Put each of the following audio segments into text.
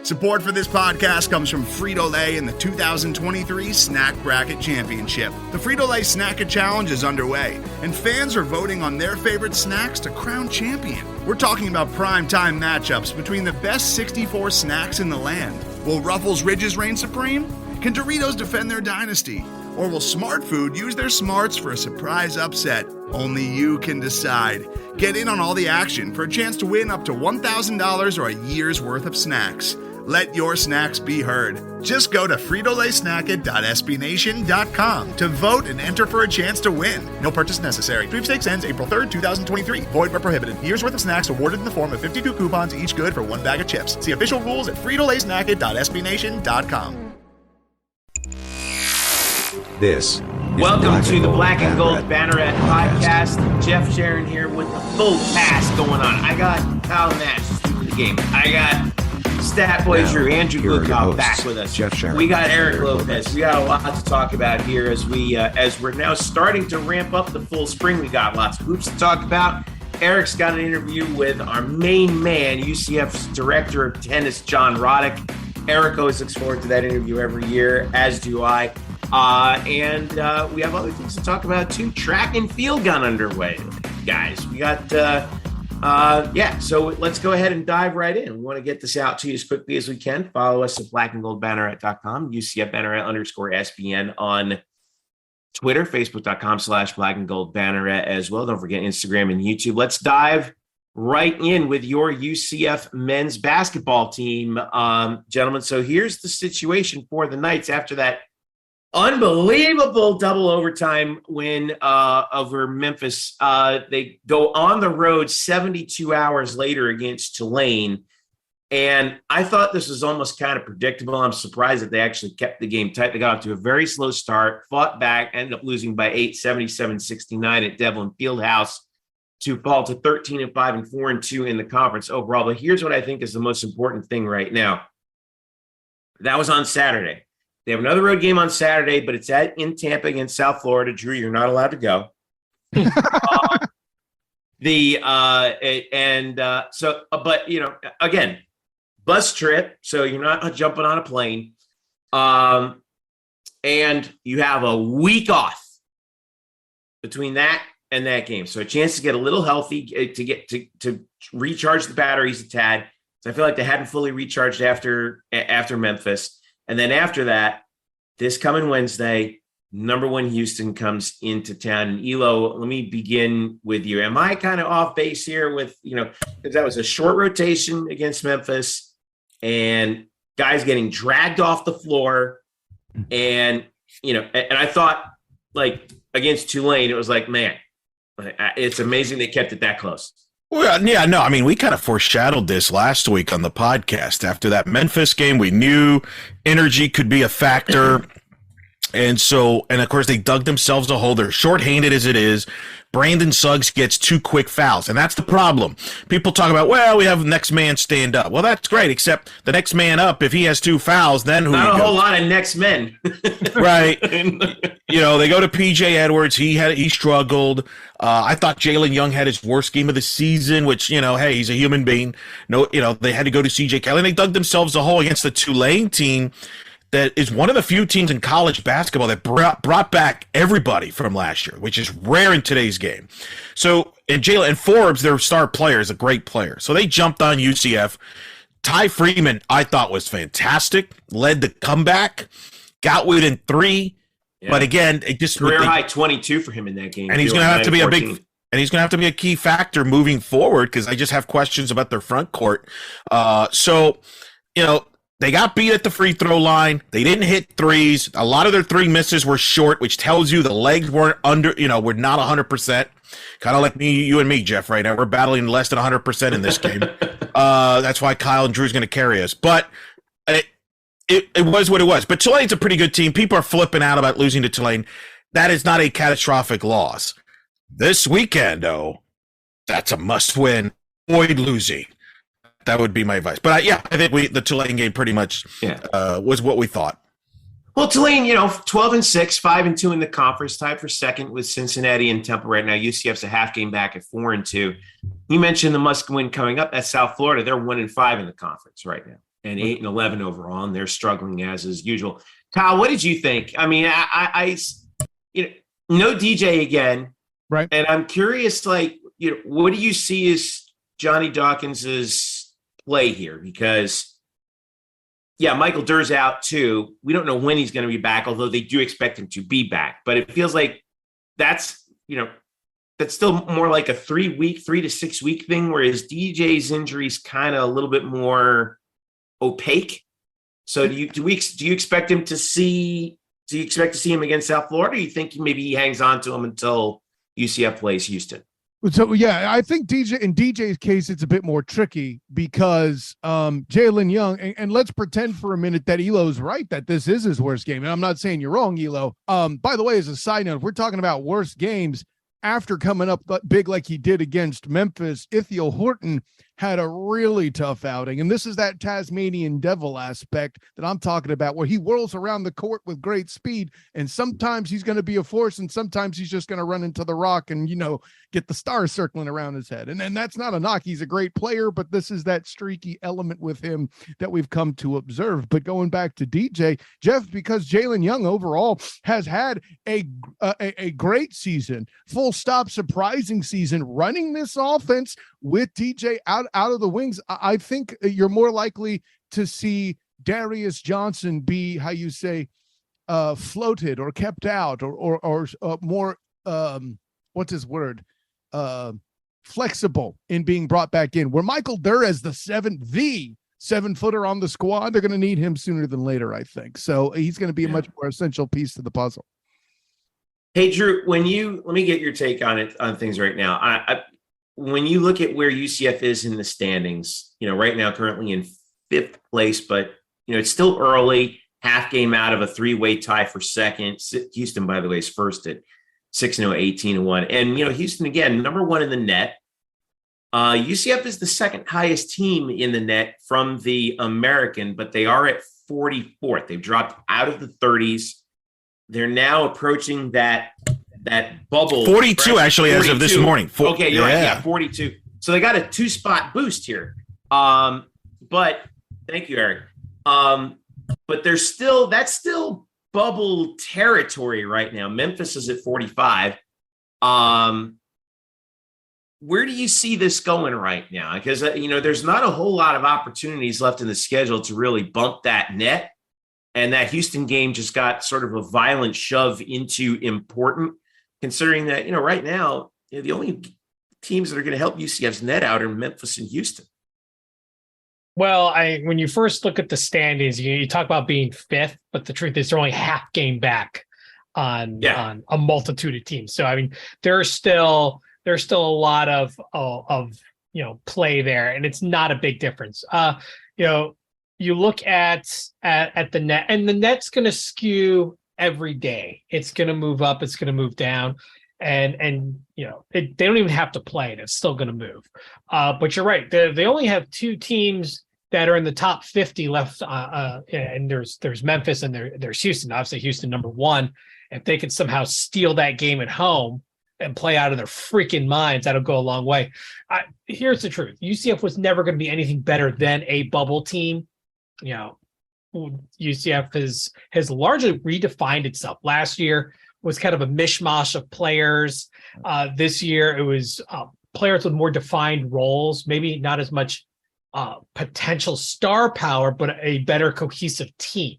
Support for this podcast comes from Frito-Lay and the 2023 Snack Bracket Championship. The Frito-Lay Snack Challenge is underway, and fans are voting on their favorite snacks to crown champion. We're talking about prime-time matchups between the best 64 snacks in the land. Will Ruffles Ridges reign supreme? Can Doritos defend their dynasty? Or will Smart Food use their smarts for a surprise upset? Only you can decide. Get in on all the action for a chance to win up to $1,000 or a year's worth of snacks. Let your snacks be heard. Just go to fritolaysnacket.sbnation.com to vote and enter for a chance to win. No purchase necessary. Sweepstakes ends April 3rd, 2023. Void where prohibited. Year's worth of snacks awarded in the form of 52 coupons, each good for one bag of chips. See official rules at fritolaysnacket.sbnation.com. This Welcome to the Black and Gold Banneret Podcast. Jeff Sharon here with the full cast going on. I got Kyle Nash, the game. I got Stat Boy Drew, Andrew Lukow back with us. Jeff Sharon. We got Eric Lopez. We got a lot to talk about here as we're now starting to ramp up the full spring. We got lots of hoops to talk about. Eric's got an interview with our main man, UCF's Director of Tennis, John Roddick. Eric always looks forward to that interview every year, as do I. And we have other things to talk about too. Track and field gun underway, guys. We got, so let's go ahead and dive right in. We want to get this out to you as quickly as we can. Follow us at blackandgoldbanneret.com, UCF Banneret_SBN on Twitter, facebook.com/blackandgoldbanneret as well. Don't forget Instagram and YouTube. Let's dive right in with your UCF men's basketball team, gentlemen. So here's the situation for the Knights after that unbelievable double overtime win over Memphis. They go on the road 72 hours later against Tulane. And I thought this was almost kind of predictable. I'm surprised that they actually kept the game tight. They got off to a very slow start, fought back, ended up losing by 8, 77-69 at Devlin Fieldhouse to fall to 13-5 and 4-2 in the conference overall. But here's what I think is the most important thing right now. That was on Saturday. They have another road game on Saturday, but it's in Tampa against South Florida. Drew, you're not allowed to go. Again, bus trip, so you're not jumping on a plane, and you have a week off between that and that game, so a chance to get a little healthy, to recharge the batteries a tad. So I feel like they hadn't fully recharged after Memphis. And then after that, this coming Wednesday, number one Houston comes into town. And Elo, let me begin with you. Am I kind of off base here with, because that was a short rotation against Memphis and guys getting dragged off the floor. And, and I thought, like, against Tulane, it was like, man, it's amazing they kept it that close. Well, yeah, no, I mean, we kind of foreshadowed this last week on the podcast. After that Memphis game, we knew energy could be a factor. And of course, they dug themselves a hole. They're shorthanded as it is. Brandon Suggs gets 2 quick fouls, and that's the problem. People talk about, well, we have next man stand up. Well, that's great, except the next man up, if he has 2 fouls, then who? Not a whole lot of next men. Right. They go to PJ Edwards. He struggled. I thought Jalen Young had his worst game of the season, which, hey, he's a human being. They had to go to CJ Kelly, and they dug themselves a hole against the Tulane team that is one of the few teams in college basketball that brought back everybody from last year, which is rare in today's game. So, and Jalen Forbes, their star player, is a great player. So they jumped on UCF. Ty Freeman, I thought, was fantastic, led the comeback, got within 3. Yeah. But again, it just career high 22 for him in that game. And he's going to have to be he's going to have to be a key factor moving forward, because I just have questions about their front court. They got beat at the free throw line. They didn't hit threes. A lot of their 3 misses were short, which tells you the legs weren't were not 100%. Kind of like you and me, Jeff, right now. We're battling less than 100% in this game. That's why Kyle and Drew's going to carry us. But it was what it was. But Tulane's a pretty good team. People are flipping out about losing to Tulane. That is not a catastrophic loss. This weekend, though, that's a must-win. Avoid losing. That would be my advice. But I think the Tulane game pretty much was what we thought. Well, Tulane, 12-6, 5-2 in the conference, tied for second with Cincinnati and Temple right now. UCF's a half game back at 4-2. You mentioned the must win coming up. That's South Florida. They're 1-5 in the conference right now. and 8-11 overall, and they're struggling as usual. Kyle, what did you think? I mean, I no DJ again, right? And I'm curious, like, what do you see as Johnny Dawkins's play here? Because Michael Durr's out too. We don't know when he's going to be back, although they do expect him to be back. But it feels like that's still more like a 3 to 6 week thing, whereas DJ's injury is kind of a little bit more opaque. So do you expect him to see? Do you expect to see him against South Florida? Or do you think maybe he hangs on to him until UCF plays Houston? So, I think in DJ's case, it's a bit more tricky because Jalen Young, and let's pretend for a minute that Elo's right, that this is his worst game. And I'm not saying you're wrong, Elo. By the way, as a side note, if we're talking about worst games, after coming up big like he did against Memphis, Ithiel Horton had a really tough outing. And this is that Tasmanian devil aspect that I'm talking about, where he whirls around the court with great speed. And sometimes he's going to be a force, and sometimes he's just going to run into the rock and, get the stars circling around his head. And that's not a knock. He's a great player, but this is that streaky element with him that we've come to observe. But going back to DJ, Jeff, because Jalen Young overall has had a great season, full stop, surprising season, running this offense with DJ out of the wings, I think you're more likely to see Darius Johnson be, how you say, floated or kept out or more, what's his word? Flexible in being brought back in. Where Michael Durr as the 7-footer on the squad, they're going to need him sooner than later, I think. So he's going to be a much more essential piece to the puzzle. Hey, Drew, let me get your take on things right now. When you look at where UCF is in the standings, right now currently in 5th place, but it's still early, half game out of a 3-way tie for second. Houston, by the way, is first at 6-0, 18-1. And, Houston, again, number 1 in the net. UCF is the second highest team in the net from the American, but they are at 44th. They've dropped out of the 30s. They're now approaching that bubble. 42, actually, 42. As of this morning. Okay, you're right. Yeah, 42. So they got a 2-spot boost here. But thank you, Eric. But that's still bubble territory right now. Memphis is at 45. Where do you see this going right now? Because, there's not a whole lot of opportunities left in the schedule to really bump that net. And that Houston game just got sort of a violent shove into important, considering that, right now, the only teams that are going to help UCF's net out are Memphis and Houston. Well, when you first look at the standings, you talk about being 5th, but the truth is they're only half game back on a multitude of teams. So, I mean, there's still a lot of play there, and it's not a big difference. You look at the net, and the net's going to skew every day. It's going to move up. It's going to move down. And they don't even have to play it. It's still going to move. But you're right. They only have 2 teams that are in the top 50 left. And there's Memphis and there's Houston. Obviously, Houston number 1. If they could somehow steal that game at home and play out of their freaking minds, that'll go a long way. Here's the truth. UCF was never going to be anything better than a bubble team. UCF has largely redefined itself. Last year was kind of a mishmash of players. This year it was players with more defined roles, maybe not as much potential star power, but a better cohesive team.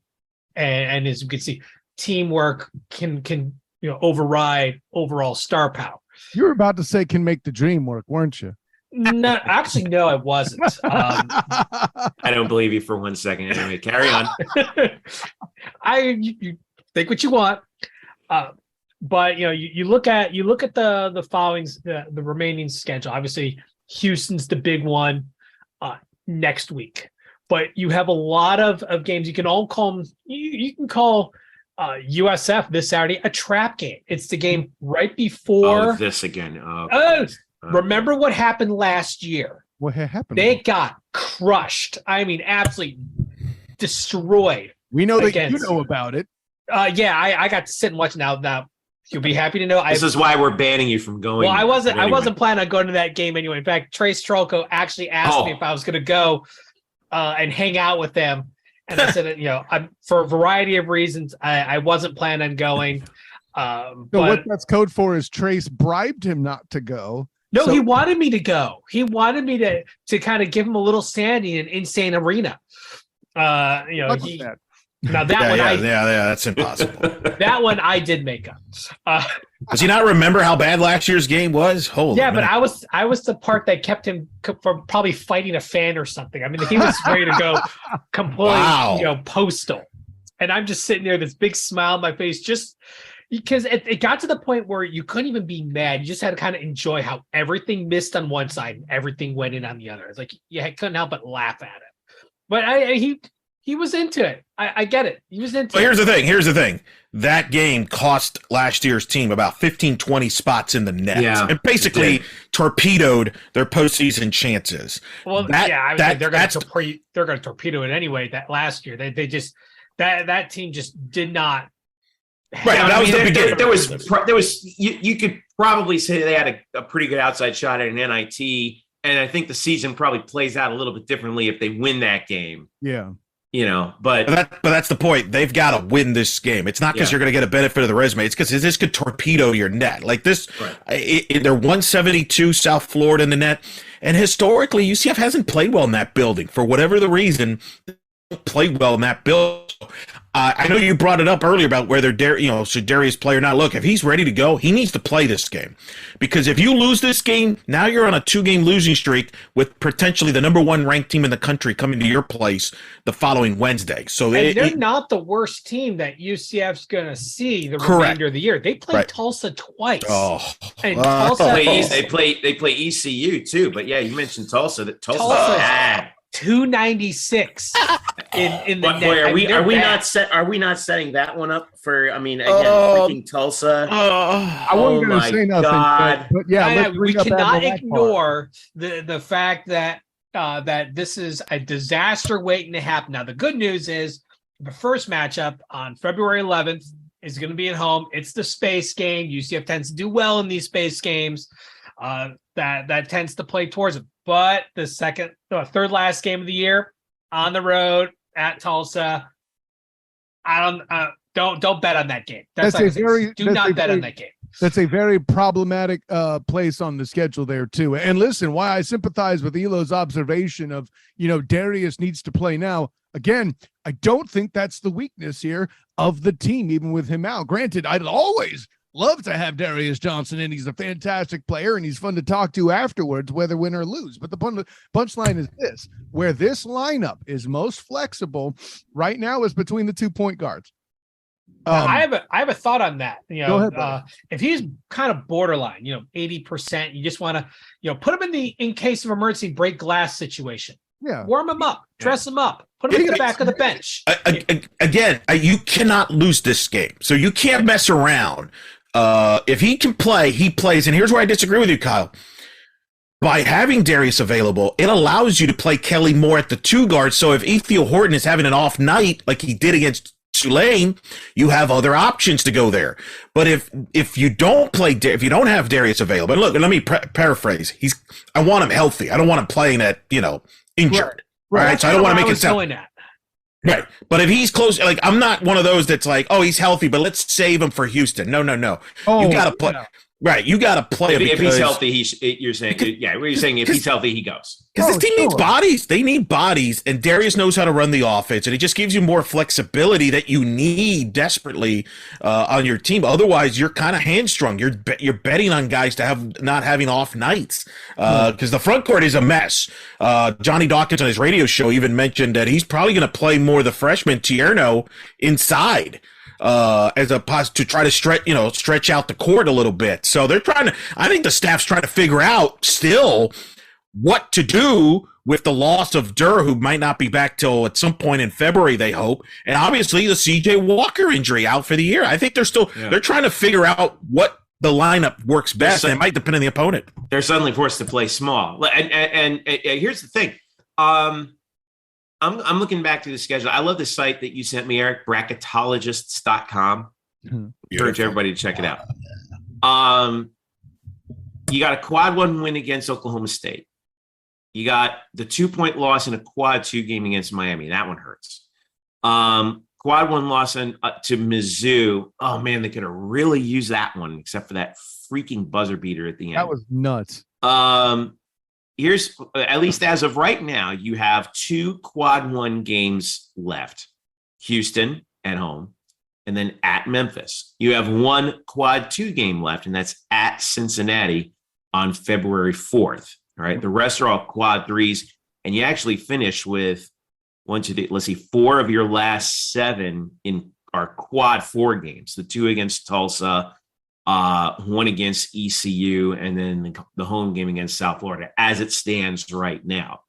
And as you can see, teamwork can override overall star power. You were about to say can make the dream work, weren't you? No, actually, no, I wasn't. I don't believe you for 1 second. Anyway, carry on. You think what you want, but you look at the following the remaining schedule. Obviously, Houston's the big one next week, but you have a lot of games. You can all call them. You can call USF this Saturday a trap game. It's the game right before this again. Remember what happened last year? What happened? They got crushed. I mean, absolutely destroyed. We know that you know about it. I got to sit and watch now. You'll be happy to know. This is why we're banning you from going. Well, I wasn't planning on going to that game anyway. In fact, Trace Trolko actually asked me if I was going to go. and hang out with them. And I said, I'm for a variety of reasons, I wasn't planning on going. So what that's code for is Trace bribed him not to go. No, he wanted me to go. He wanted me to kind of give him a little sandy in Insane Arena. Now that that's impossible. That one I did make up. Does he not remember how bad last year's game was? Holy but I was the part that kept him from probably fighting a fan or something. I mean, he was ready to go completely, postal, and I'm just sitting there, this big smile on my face, just because it got to the point where you couldn't even be mad. You just had to kind of enjoy how everything missed on one side and everything went in on the other. It's like you couldn't help but laugh at it. But he was into it. I get it. He was into it. Here's the thing. That game cost last year's team about 15, 20 spots in the net. Yeah, and basically torpedoed their postseason chances. Well, they're going to torpedo it anyway. That last year, they just that team just did not. Right. That was the beginning. There was you could probably say they had a pretty good outside shot at an NIT, and I think the season probably plays out a little bit differently if they win that game. Yeah. But that's the point. They've got to win this game. It's not because you're going to get a benefit of the resume. It's because this could torpedo your net. Like this, they're 172 South Florida in the net, and historically UCF hasn't played well in that building for whatever the reason. Played well in that building. I know you brought it up earlier about whether should Darius play or not. Look, if he's ready to go, he needs to play this game, because if you lose this game, now you're on a 2-game losing streak with potentially the number 1 ranked team in the country coming to your place the following Wednesday. So they're not the worst team that UCF's going to see the remainder of the year. They played Tulsa twice. And Tulsa they play ECU too. But yeah, you mentioned Tulsa. Tulsa 296 in the net. Boy, are we not setting that one up for? I mean, again, freaking Tulsa. I wasn't going to say nothing, but yeah, we cannot ignore the fact that that this is a disaster waiting to happen. Now, the good news is the first matchup on February 11th is going to be at home. It's the space game. UCF tends to do well in these space games. That tends to play towards it. But the third last game of the year on the road at Tulsa, don't bet on that game. Do not bet on that game. That's a very problematic place on the schedule there too. And listen, why I sympathize with Elo's observation of Darius needs to play now. Again, I don't think that's the weakness here of the team, even with him out. Granted, I'd always love to have Darius Johnson in. He's a fantastic player and he's fun to talk to afterwards, whether win or lose. But the punchline is this: where this lineup is most flexible right now is between the 2 point guards. I have a thought on that. Go ahead, if he's kind of borderline, 80%, you just want to, put him in case of emergency break glass situation. Yeah. Warm him up, dress him up, put him in the back of the bench. Again, you cannot lose this game. So you can't mess around. If he can play, he plays. And here's where I disagree with you, Kyle. By having Darius available, it allows you to play Kelly more at the 2 guard. So if Ethiel Horton is having an off night like he did against Tulane, you have other options to go there. But if you don't have Darius available, and look, let me paraphrase. I want him healthy. I don't want him playing at injured. Right. So I don't want to make it sound. Right. But if he's close, like, I'm not one of those that's like, oh, he's healthy, but let's save him for Houston. No. You got to play. Right. You got to play him. If he's healthy, you're saying if he's healthy, he goes. Because this team needs bodies. They need bodies. And Darius knows how to run the offense. And it just gives you more flexibility that you need desperately on your team. Otherwise, you're kind of hamstrung. You're betting on guys to not having off nights because the front court is a mess. Johnny Dawkins on his radio show even mentioned that he's probably going to play more the freshman Tierno inside. As opposed to try to stretch out the court a little bit. So I think the staff's trying to figure out still what to do with the loss of Durr, who might not be back till at some point in February, they hope. And obviously the CJ Walker injury out for the year. I think they're trying to figure out what the lineup works best. And it might depend on the opponent. They're suddenly forced to play small. And here's the thing. I'm looking back through the schedule. I love the site that you sent me, Eric, bracketologists.com. Encourage everybody to check it out. You got a quad 1 win against Oklahoma State. You got the 2-point loss in a quad 2 game against Miami. That one hurts. Quad 1 loss to Mizzou. Oh man, they could have really used that one, except for that freaking buzzer beater at the end. That was nuts. Here's, at least as of right now, you have 2 quad 1 games left. Houston at home, and then at Memphis. You have 1 quad 2 game left, and that's at Cincinnati on February 4th. All right. The rest are all quad 3s, and you actually finish with 4 of your last 7 are quad 4 games. The 2 against Tulsa, 1 against ECU, and then the home game against South Florida as it stands right now.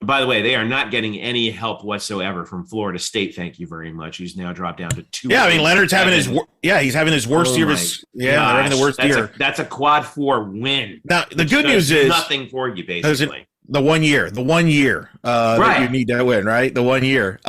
By the way, they are not getting any help whatsoever from Florida State. Thank you very much. He's now dropped down to 2. Yeah, I mean, Leonard's having he's having his worst year. They're having the worst year. That's a quad 4 win. Now, the good news is nothing for you, basically. The 1 year, right. That you need to win, right? The 1 year.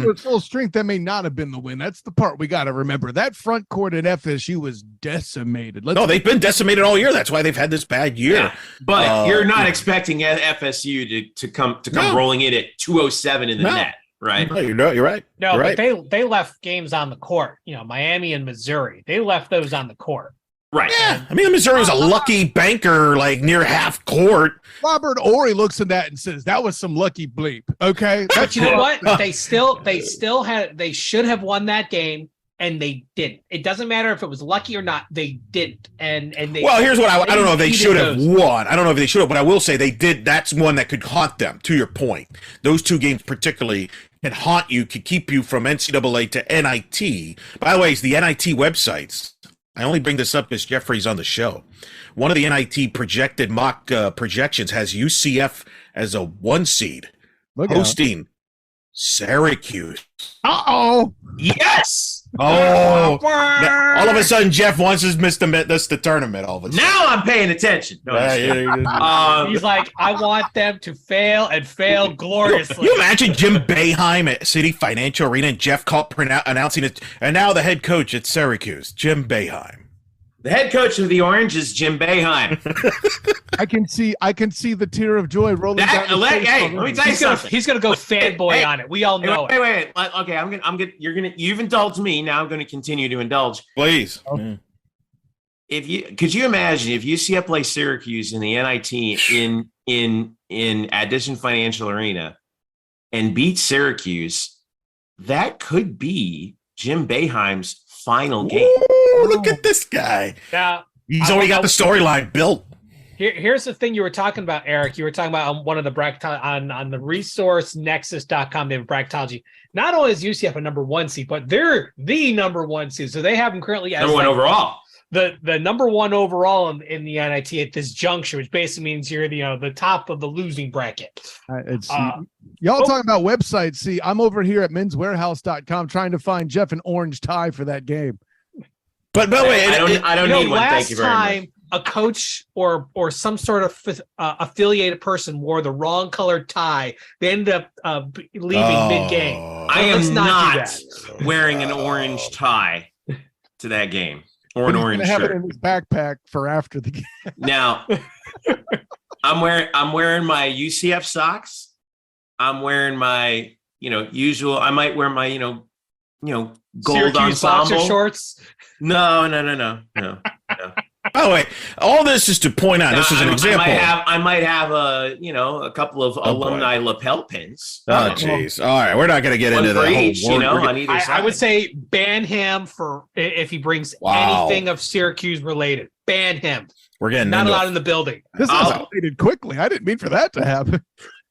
With full strength, that may not have been the win. That's the part we got to remember. That front court at FSU was decimated. They've been decimated all year. That's why they've had this bad year. Yeah, but you're not expecting FSU to come rolling in at 207 in the net, right? No, you're right. No, you're but right. they left games on the court. Miami and Missouri, they left those on the court. Right. Yeah. I mean, Missouri was a lucky banker, like near half court. Robert Horry looks at that and says, that was some lucky bleep. Okay. But you know what? They should have won that game, and they didn't. It doesn't matter if it was lucky or not. They didn't. And they. Well, here's what I don't know if they should have won. I don't know if they should have, but I will say they did. That's one that could haunt them, to your point. Those 2 games particularly can haunt you, could keep you from NCAA to NIT. By the way, it's the NIT websites. I only bring this up because Jeffrey's on the show. One of the NIT projected mock projections has UCF as a 1 seed, hosting Syracuse. Uh-oh. Yes. Oh. All of a sudden, Jeff wants us the tournament. All of a sudden. Now I'm paying attention. He's like, I want them to fail and fail gloriously. Can you imagine Jim Boeheim at City Financial Arena and Jeff Culp announcing it, and now the head coach at Syracuse, Jim Boeheim. The head coach of the Orange is Jim Boeheim. I can see the tear of joy rolling down his face. Hey, let me tell you something. He's gonna go fanboy on it. We all know it. Wait. Okay, you've indulged me. Now I'm gonna continue to indulge. Please. Okay. Could you imagine if UCF plays Syracuse in the NIT in Addition Financial Arena and beats Syracuse? That could be Jim Boeheim's final game. Ooh, look at this guy. Now, he's already got the storyline built. Here's the thing you were talking about, Eric. You were talking about on one of the on the resourcenexus.com, they have bracketology. Not only is UCF a number 1 seed, but they're the number 1 seed. So they have them currently as number 1 overall. The number 1 overall in the NIT at this juncture, which basically means you're the top of the losing bracket. Y'all talking about websites. See, I'm over here at menswarehouse.com trying to find Jeff an orange tie for that game. But by the way, I don't need one. Thank you very much. Last time a coach or some sort of affiliated person wore the wrong colored tie, they ended up leaving mid-game. I am not wearing an orange tie to that game or an orange shirt. Have it in his backpack for after the game. Now, I'm wearing my UCF socks. I'm wearing my usual. I might wear my gold Syracuse ensemble boxer shorts. No. By the way, all this is to point out. This is an example. I might have a couple of alumni lapel pins. Oh, jeez. All right, we're not going to get into that each, whole on either side. I would say ban him for if he brings anything of Syracuse related. Ban him. We're getting not allowed in the building. This escalated quickly. I didn't mean for that to happen.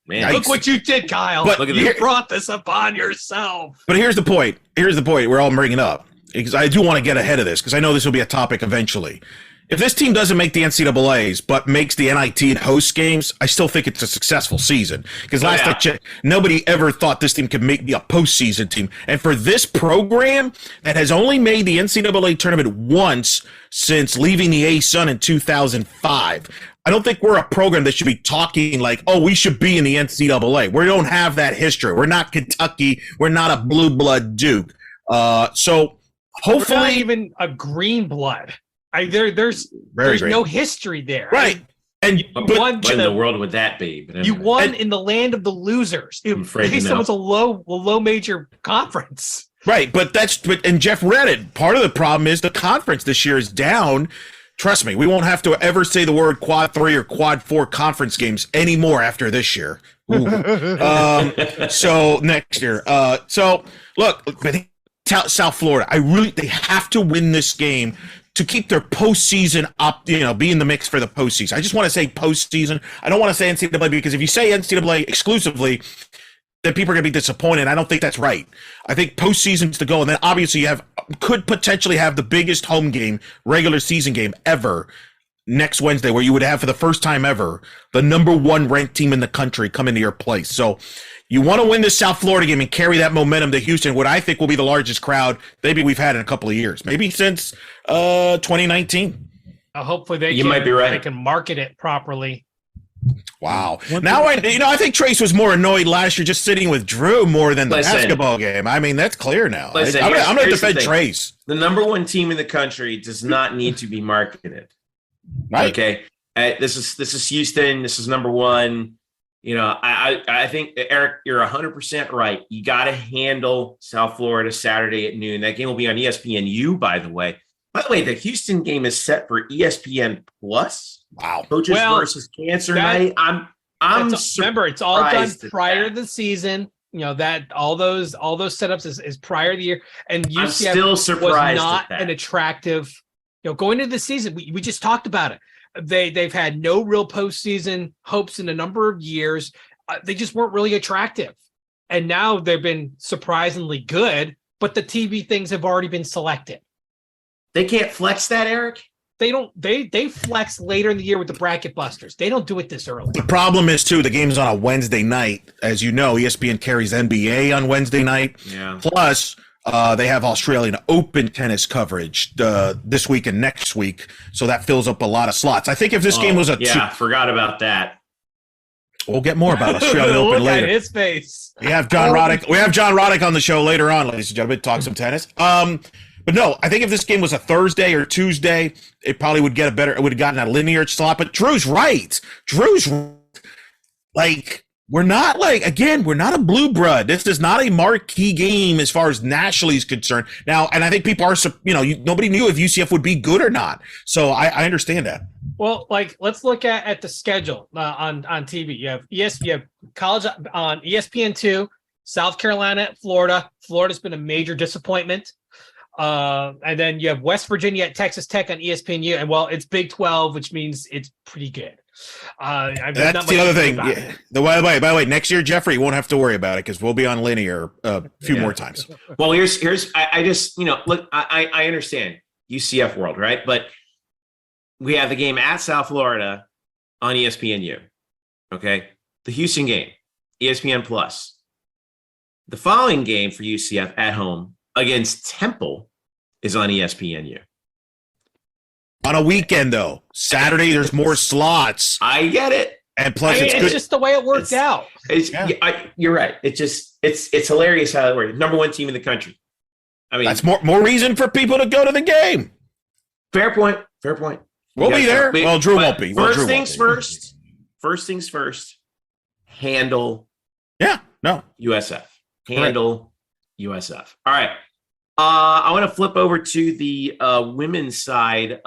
Man, look what you did, Kyle. But look at you brought this upon yourself. But here's the point. We're all bringing up, because I do want to get ahead of this, because I know this will be a topic eventually. If this team doesn't make the NCAAs but makes the NIT and host games, I still think it's a successful season. Because last I checked, nobody ever thought this team could be a postseason team. And for this program that has only made the NCAA tournament once since leaving the ASUN in 2005, I don't think we're a program that should be talking like, oh, we should be in the NCAA. We don't have that history. We're not Kentucky. We're not a blue blood Duke. So hopefully, we're not even a green blood. There's no history there. Right. And what in the world would that be? But anyway. You won in the land of the losers. It was a low major conference. Right, but Jeff read it. Part of the problem is the conference this year is down. Trust me, we won't have to ever say the word quad 3 or quad 4 conference games anymore after this year. So next year. So look, South Florida, they have to win this game to keep their postseason up, be in the mix for the postseason. I just want to say postseason. I don't want to say NCAA because if you say NCAA exclusively, then people are going to be disappointed. I don't think that's right. I think postseason's to go, and then obviously could potentially have the biggest home game, regular season game ever next Wednesday, where you would have for the first time ever the number 1 ranked team in the country come into your place. So you want to win this South Florida game and carry that momentum to Houston, what I think will be the largest crowd maybe we've had in a couple of years, maybe since 2019. Hopefully they can market it properly. Wow. Now I think Trace was more annoyed last year just sitting with Drew more than the basketball game. I mean, that's clear now. I'm going to defend Trace. The number 1 team in the country does not need to be marketed. Right. Okay. This is Houston. This is number 1. I think, Eric, you're 100% right. You got to handle South Florida Saturday at noon. That game will be on ESPNU, by the way. By the way, the Houston game is set for ESPN Plus. Wow. Coaches versus Cancer Night. I'm remember, it's all done prior to the season. That all those setups is prior to the year. And UCF I'm still surprised was not an attractive. Going into the season, we just talked about it. They've had no real postseason hopes in a number of years. They just weren't really attractive, and now they've been surprisingly good. But the TV things have already been selected. They can't flex that, Eric. They don't. They flex later in the year with the bracket busters. They don't do it this early. The problem is too, the game's on a Wednesday night. As you know, ESPN carries NBA on Wednesday night. Yeah. Plus, they have Australian Open tennis coverage this week and next week, so that fills up a lot of slots. I think if this game was forgot about that. We'll get more about Australian Open later. Look at his face. We have John Roddick. We have John Roddick on the show later on, ladies and gentlemen. Talk some tennis. But no, I think if this game was a Thursday or Tuesday, it probably would get it would have gotten a linear slot. But Drew's right. We're not a blue blood. This is not a marquee game as far as nationally is concerned. Now, and I think people are, nobody knew if UCF would be good or not. So I understand that. Well, let's look at the schedule on TV. You have college on ESPN2, South Carolina at Florida. Florida's been a major disappointment. And then you have West Virginia at Texas Tech on ESPNU. And it's Big 12, which means it's pretty good. That's the other thing. Yeah. By the way, next year, Jeffrey, you won't have to worry about it because we'll be on linear a few more times. Well, I just, look, I understand UCF world, right? But we have the game at South Florida on ESPNU. Okay. The Houston game, ESPN Plus. The following game for UCF at home against Temple is on ESPNU. On a weekend, though. Saturday, there's more slots. I get it. And plus, it's just the way it worked out. You're right. It's hilarious how it works. Number 1 team in the country. I mean, that's more reason for people to go to the game. Fair point. We'll be there. Well, Drew won't be. First things first. Handle. Yeah. No. USF. Handle USF. All right. I want to flip over to the women's side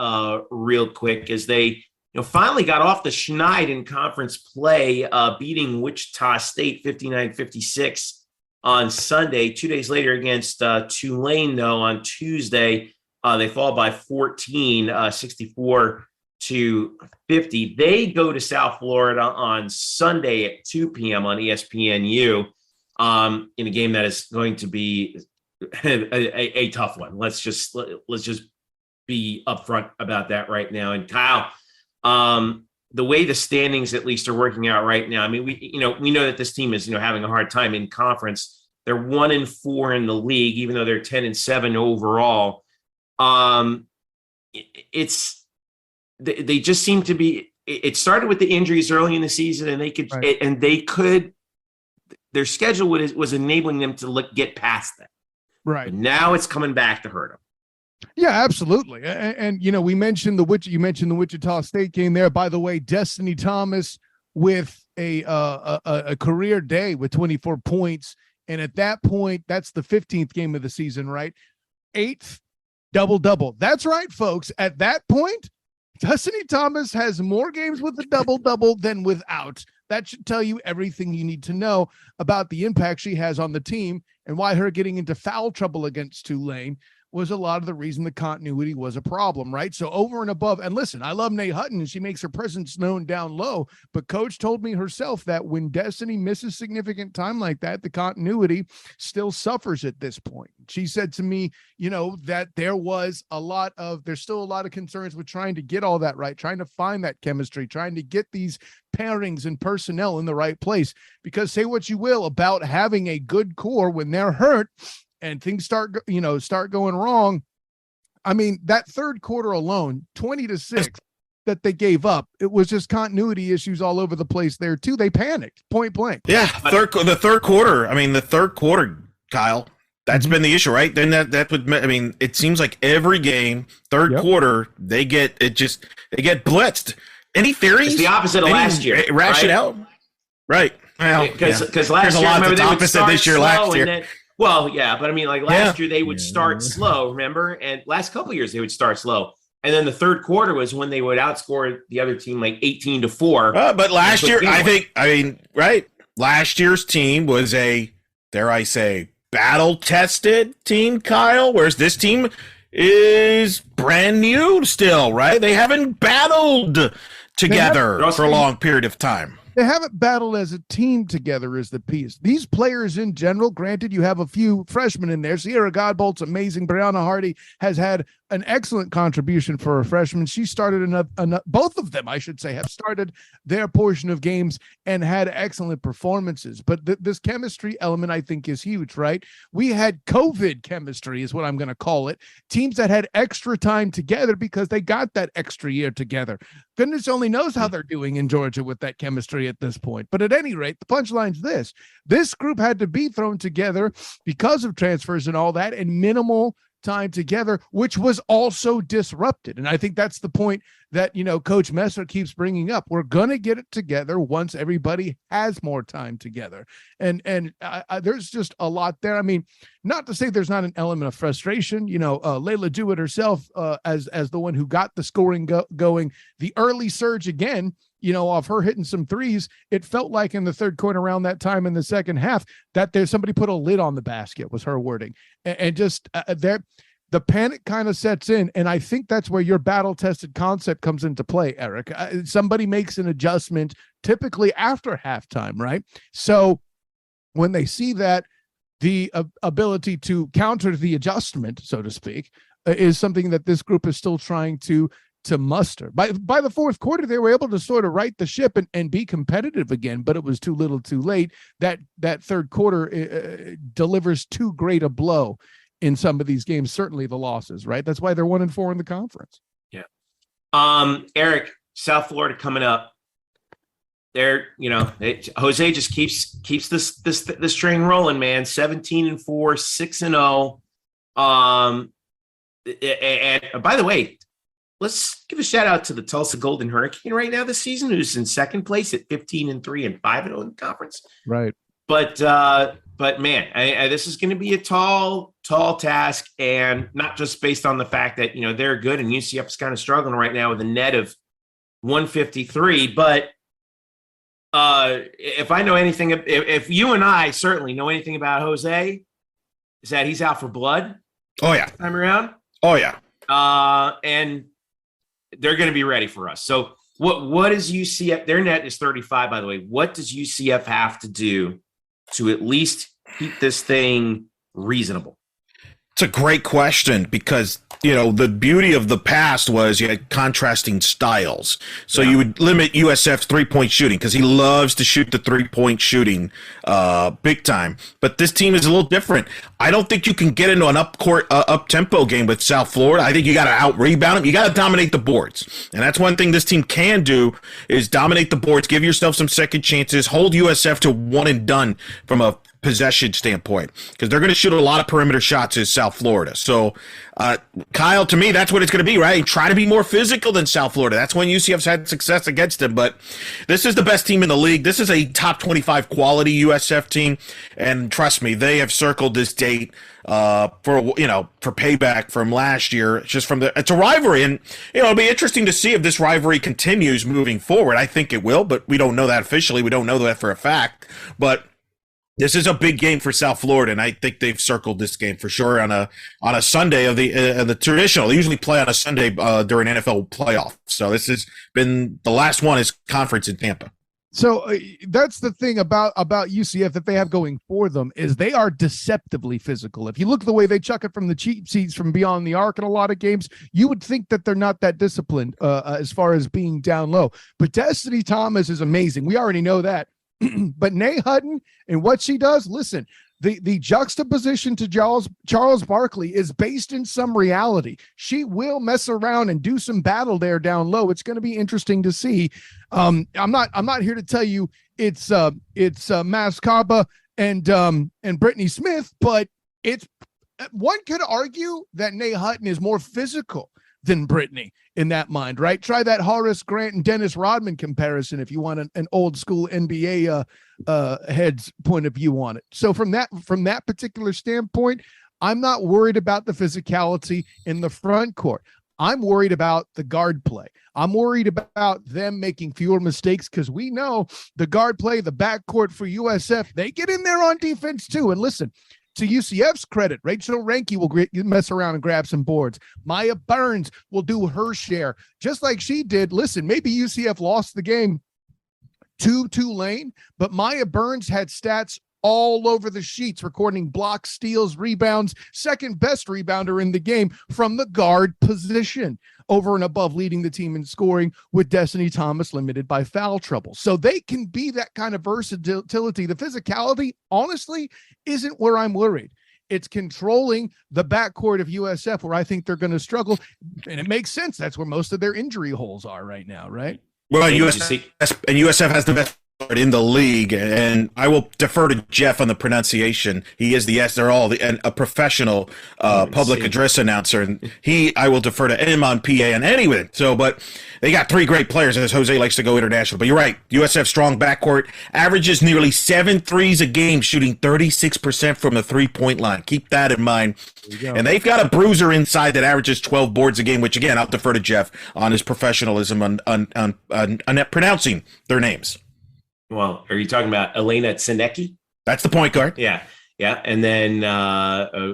real quick as they finally got off the schneid in conference play, beating Wichita State 59-56 on Sunday. 2 days later against Tulane, though, on Tuesday, they fall by 14, 64-50. They go to South Florida on Sunday at 2 p.m. on ESPNU in a game that is going to be a tough one. Let's just be upfront about that right now. And Kyle, the way the standings at least are working out right now, I mean, we know that this team is having a hard time in conference. They're 1-4 in the league, even though they're 10-7 overall. They just seem to be. It started with the injuries early in the season, and they could. Their schedule was enabling them to get past that. Right. But now it's coming back to hurt them. Yeah, absolutely. And you know, you mentioned the Wichita State game there. By the way, Destiny Thomas with a career day with 24 points. And at that point, that's the 15th game of the season, right? 8th double-double. That's right, folks. At that point, Destiny Thomas has more games with a double-double than without. That should tell you everything you need to know about the impact she has on the team and why her getting into foul trouble against Tulane was a lot of the reason the continuity was a problem, right? So over and above, and listen, I love Nate Hutton and she makes her presence known down low, but coach told me herself that when Destiny misses significant time like that, the continuity still suffers at this point. She said to me, you know, that there's still a lot of concerns with trying to get all that right, trying to find that chemistry, trying to get these pairings and personnel in the right place, because say what you will about having a good core when they're hurt, and things start going wrong. I mean, that third quarter alone, 20-6 that they gave up, it was just continuity issues all over the place there too. They panicked, point blank. Yeah, the third quarter, Kyle, that's been the issue, right? Then that would, I mean, it seems like every game, third quarter, they get blitzed. Any theories? It's the opposite of last year. Ration out, right? Well, because last year, remember, they would start this year, last year. Well, yeah, but I mean, like last year they would start slow, remember? And last couple of years they would start slow. And then the third quarter was when they would outscore the other team like 18-4. But last year, right? Last year's team was a, dare I say, battle-tested team, Kyle, whereas this team is brand new still, right? They haven't battled together for a long period of time. They haven't battled as a team together is the piece. These players in general, granted, you have a few freshmen in there. Sierra Godbolt's amazing. Brianna Hardy has had an excellent contribution for a freshman. She started both of them, I should say, have started their portion of games and had excellent performances. But this chemistry element, I think, is huge, right? We had COVID chemistry is what I'm going to call it. Teams that had extra time together because they got that extra year together. Goodness only knows how they're doing in Georgia with that chemistry at this point. But at any rate, the punchline's this group had to be thrown together because of transfers and all that and minimal time together, which was also disrupted. And I think that's the point that, you know, Coach Messer keeps bringing up. We're going to get it together once everybody has more time together. And there's just a lot there. I mean, not to say there's not an element of frustration, you know, Layla Jewett herself, as the one who got the scoring going, the early surge again, you know, of her hitting some threes, it felt like in the third quarter around that time in the second half that there's somebody put a lid on the basket was her wording. And just the panic kind of sets in. And I think that's where your battle tested concept comes into play, Eric. Somebody makes an adjustment typically after halftime, right? So when they see that, the ability to counter the adjustment, so to speak, is something that this group is still trying to muster. By the fourth quarter, they were able to sort of right the ship and be competitive again, but it was too little too late. That third quarter delivers too great a blow in some of these games, certainly the losses, right? That's why they're 1-4 in the conference. Yeah. Eric, South Florida coming up. They're, you know, Jose just keeps this train rolling, man. 17-4, 6-0. And by the way, let's give a shout out to the Tulsa Golden Hurricane right now this season, who's in second place at 15-3 and 5-0 in the conference. Right. But man, this is going to be a tall task, and not just based on the fact that, you know, they're good and UCF is kind of struggling right now with a net of 153. But if I know anything, if you and I certainly know anything about Jose, is that he's out for blood. Oh yeah, time around. Oh yeah, and they're going to be ready for us. So what is UCF? Their net is 35, by the way. What does UCF have to do to at least keep this thing reasonable? It's a great question because, you know, the beauty of the past was you had contrasting styles. So you would limit USF's three-point shooting because he loves to shoot the three-point shooting big time. But this team is a little different. I don't think you can get into an up-tempo game with South Florida. I think you got to out-rebound them. You got to dominate the boards. And that's one thing this team can do is dominate the boards, give yourself some second chances, hold USF to one and done from a possession standpoint, because they're going to shoot a lot of perimeter shots in South Florida. So, Kyle, to me, that's what it's going to be, right? Try to be more physical than South Florida. That's when UCF's had success against them. But this is the best team in the league. This is a top 25 quality USF team, and trust me, they have circled this date for payback from last year. It's a rivalry, and it'll be interesting to see if this rivalry continues moving forward. I think it will, but we don't know that officially. We don't know that for a fact, but this is a big game for South Florida, and I think they've circled this game for sure on a Sunday of the traditional. They usually play on a Sunday during NFL playoff. So this has been the last one is conference in Tampa. So that's the thing about UCF that they have going for them is they are deceptively physical. If you look at the way they chuck it from the cheap seats from beyond the arc in a lot of games, you would think that they're not that disciplined as far as being down low. But Destiny Thomas is amazing. We already know that. But Nay Hutton and what she does, listen, the juxtaposition to Charles Barkley is based in some reality. She will mess around and do some battle there down low. It's going to be interesting to see. I'm not here to tell you it's Mascaba and Brittany Smith, but it's one could argue that Nay Hutton is more physical than Brittany in that mind, right? Try that Horace Grant and Dennis Rodman comparison if you want an old school NBA head's point of view on it. So from that particular standpoint, I'm not worried about the physicality in the front court. I'm worried about the guard play. I'm worried about them making fewer mistakes because we know the guard play, the backcourt for USF, they get in there on defense too. And listen, to UCF's credit, Rachel Ranke will mess around and grab some boards. Maya Burns will do her share, just like she did. Listen, maybe UCF lost the game to Tulane, but Maya Burns had stats all over the sheets, recording blocks, steals, rebounds, second best rebounder in the game from the guard position, over and above leading the team in scoring with Destiny Thomas limited by foul trouble. So they can be that kind of versatility. The physicality, honestly, isn't where I'm worried. It's controlling the backcourt of USF where I think they're going to struggle. And it makes sense. That's where most of their injury holes are right now, right? Well, USF has the best in the league, and I will defer to Jeff on the pronunciation. He is a professional public address announcer, and I will defer to him on PA and anyway. So, but they got three great players, as Jose likes to go international. But you're right, USF strong backcourt, averages nearly 7 threes a game, shooting 36% from the 3-point line. Keep that in mind. And they've got a bruiser inside that averages 12 boards a game, which again I'll defer to Jeff on his professionalism on pronouncing their names. Well, are you talking about Elena Tsinecki? That's the point guard. Yeah. And then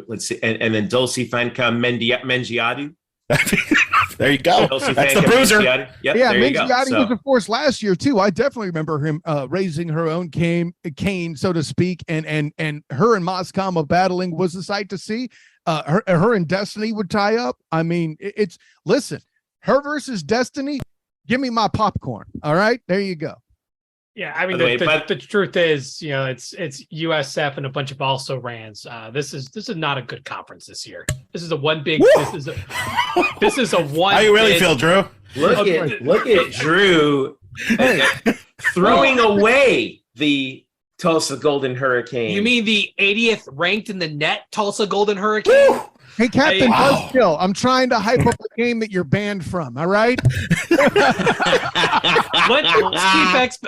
let's see, and then Dulce Fanka Mengiadu. There you go. That's the bruiser. Yep, yeah, Mengiadu was a force last year too. I definitely remember him raising her own cane, so to speak, and her and Moskama battling was a sight to see. Her and Destiny would tie up. I mean, listen, her versus Destiny. Give me my popcorn. All right, there you go. Yeah, I mean the truth is, it's USF and a bunch of also rans. This is not a good conference this year. This is a one big. This is a one. How you really feel, Drew? Look at Drew throwing away the Tulsa Golden Hurricane. You mean the 80th ranked in the net Tulsa Golden Hurricane? Woo! Hey, Captain Buzzkill, I'm trying to hype up the game that you're banned from, all right?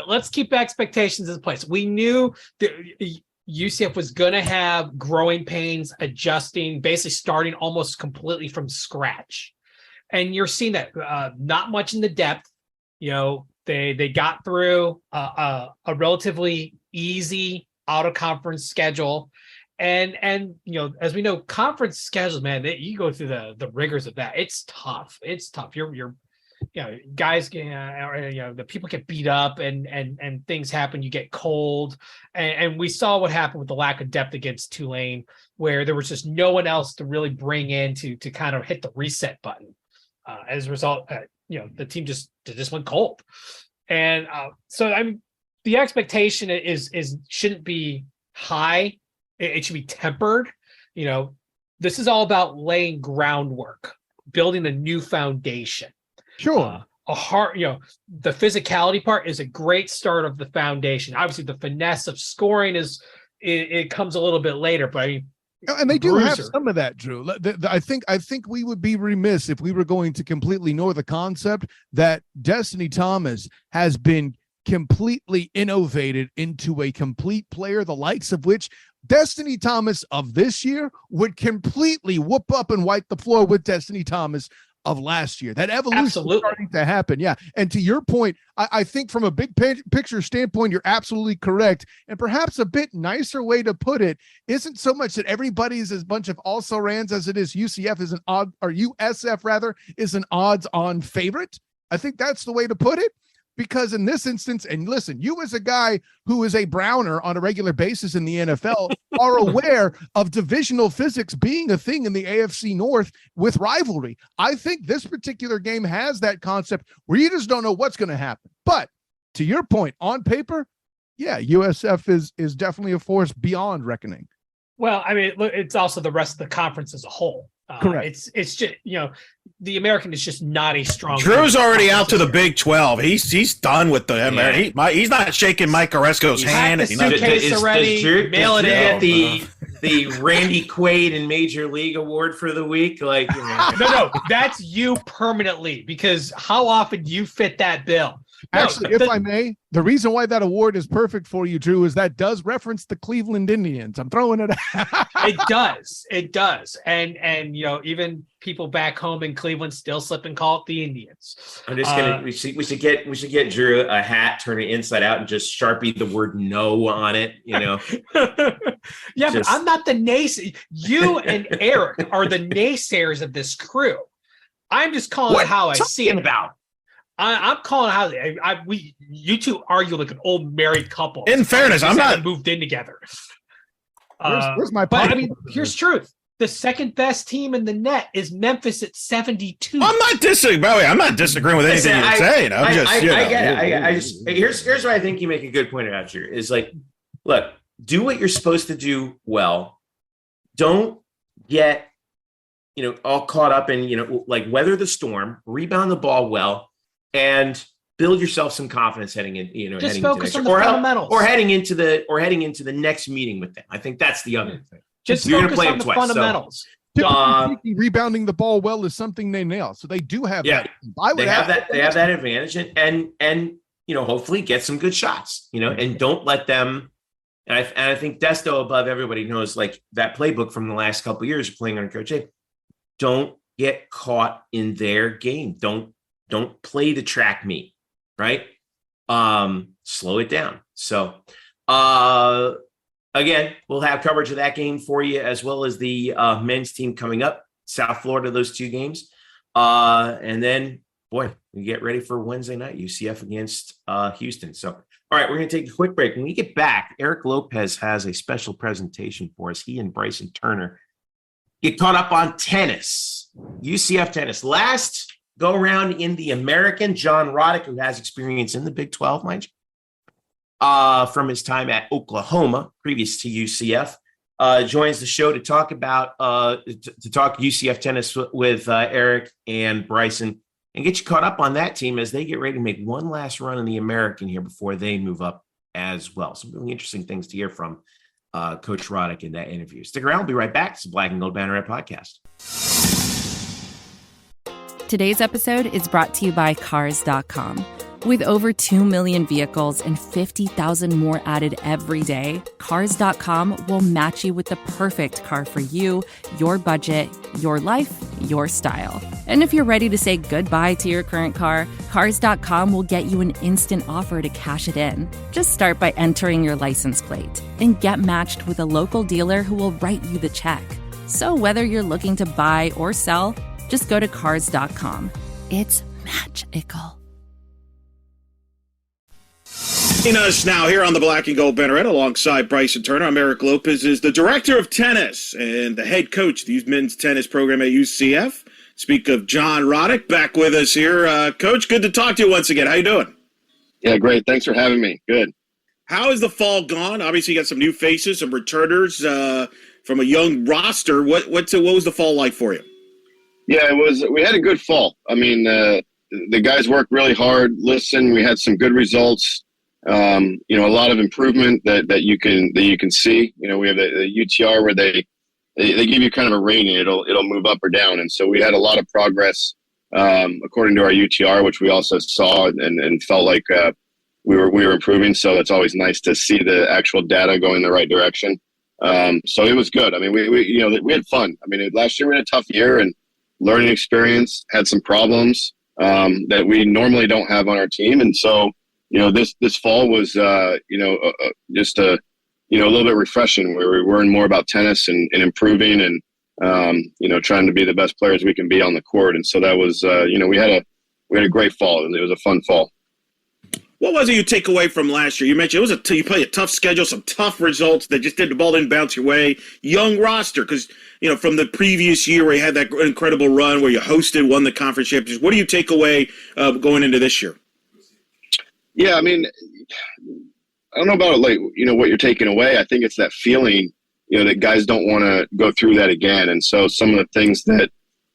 Let's keep expectations in place. We knew that UCF was going to have growing pains, adjusting, basically starting almost completely from scratch. And you're seeing that not much in the depth. They got through a relatively easy out-of-conference schedule. And as we know, conference schedules, man, you go through the rigors of that. It's tough. You're guys, the people get beat up and things happen. You get cold, and we saw what happened with the lack of depth against Tulane, where there was just no one else to really bring in to kind of hit the reset button. As a result, the team just went cold, and so I mean, the expectation shouldn't be high. It should be tempered. This is all about laying groundwork, building a new foundation. Sure. The physicality part is a great start of the foundation. Obviously, the finesse of scoring is it comes a little bit later. But I mean, and they do have some of that, Drew. I think we would be remiss if we were going to completely ignore the concept that Destiny Thomas has been completely innovated into a complete player, the likes of which Destiny Thomas of this year would completely whoop up and wipe the floor with Destiny Thomas of last year. That evolution is starting to happen. Yeah. And to your point, I think from a big picture standpoint, you're absolutely correct. And perhaps a bit nicer way to put it isn't so much that everybody's a bunch of also-rans as it is UCF is an odd, or USF rather, is an odds-on favorite. I think that's the way to put it. Because in this instance, and listen, you as a guy who is a Browner on a regular basis in the NFL are aware of divisional physics being a thing in the AFC North with rivalry. I think this particular game has that concept where you just don't know what's going to happen. But to your point, on paper, yeah, USF is definitely a force beyond reckoning. Well, I mean, it's also the rest of the conference as a whole. Correct. It's just, the American is just not a strong. Drew's already out to the Big 12. He's done with the American. He's not shaking Mike Oresco's hand. He's not already. Mail it in. The Randy Quaid and Major League Award for the week. Like, no, that's you permanently, because how often do you fit that bill? Actually, if I may, the reason why that award is perfect for you, Drew, is that does reference the Cleveland Indians. I'm throwing it out. It does. And even people back home in Cleveland still slip and call it the Indians. I'm just gonna we should get Drew a hat, turn it inside out, and just Sharpie the word no on it, Yeah, but I'm not the naysayer. You and Eric are the naysayers of this crew. I'm just calling it how I see it. I'm calling how you two argue like an old married couple. In fairness, I'm not moved in together. Where's my but I mean, here's truth. The second best team in the net is Memphis at 72. I'm not disagreeing with anything you're saying. I get it. Here's where I think you make a good point about you is like, look, do what you're supposed to do well. Don't get all caught up in like weather the storm, rebound the ball well, and build yourself some confidence heading in. Just focus on the fundamentals, or heading into the next meeting with them. I think that's the other thing. Just focus on the fundamentals. Rebounding the ball well is something they nail, so they do have that. They have that advantage, and hopefully get some good shots. And don't let them. And I think Desto above everybody knows like that playbook from the last couple of years of playing under Coach A. Don't get caught in their game. Don't play the track meet, right? Slow it down. So, again, we'll have coverage of that game for you, as well as the men's team coming up, South Florida, those two games. And then, we get ready for Wednesday night, UCF against Houston. So, all right, we're going to take a quick break. When we get back, Eric Lopez has a special presentation for us. He and Bryson Turner get caught up on tennis, UCF tennis. Last go around in the American, John Roddick, who has experience in the Big 12, mind you, from his time at Oklahoma, previous to UCF, joins the show to talk about talk UCF tennis with Eric and Bryson, and get you caught up on that team as they get ready to make one last run in the American here before they move up as well. Some really interesting things to hear from Coach Roddick in that interview. Stick around. We'll be right back. It's the Black and Gold Banneret Podcast. Today's episode is brought to you by Cars.com. With over 2 million vehicles and 50,000 more added every day, Cars.com will match you with the perfect car for you, your budget, your life, your style. And if you're ready to say goodbye to your current car, Cars.com will get you an instant offer to cash it in. Just start by entering your license plate and get matched with a local dealer who will write you the check. So whether you're looking to buy or sell, just go to Cars.com. It's magical. In us now here on the Black and Gold Banneret alongside Bryson Turner. I'm Eric Lopez, is the director of tennis and the head coach of the men's tennis program at UCF. Speak of John Roddick, back with us here. Coach, good to talk to you once again. How you doing? Yeah, great. Thanks for having me. Good. How has the fall gone? Obviously, you got some new faces, some returners from a young roster. What was the fall like for you? Yeah, we had a good fall. I mean, the guys worked really hard. Listen, we had some good results. A lot of improvement that you can see. We have the UTR where they give you kind of a rating. It'll move up or down. And so we had a lot of progress according to our UTR, which we also saw and felt like we were improving. So it's always nice to see the actual data going in the right direction. So it was good. I mean, we had fun. I mean, last year we had a tough year and learning experience, had some problems that we normally don't have on our team. And so, this fall was, just a little bit refreshing where we learned more about tennis and improving and, trying to be the best players we can be on the court. And so that was, we had a great fall, and it was a fun fall. What was it you take away from last year? You mentioned you played a tough schedule, some tough results that just the ball didn't bounce your way. Young roster, because, from the previous year where you had that incredible run where you hosted, won the conference championships. What do you take away going into this year? Yeah, I mean, I don't know about what you're taking away. I think it's that feeling, that guys don't want to go through that again. And so some of the things that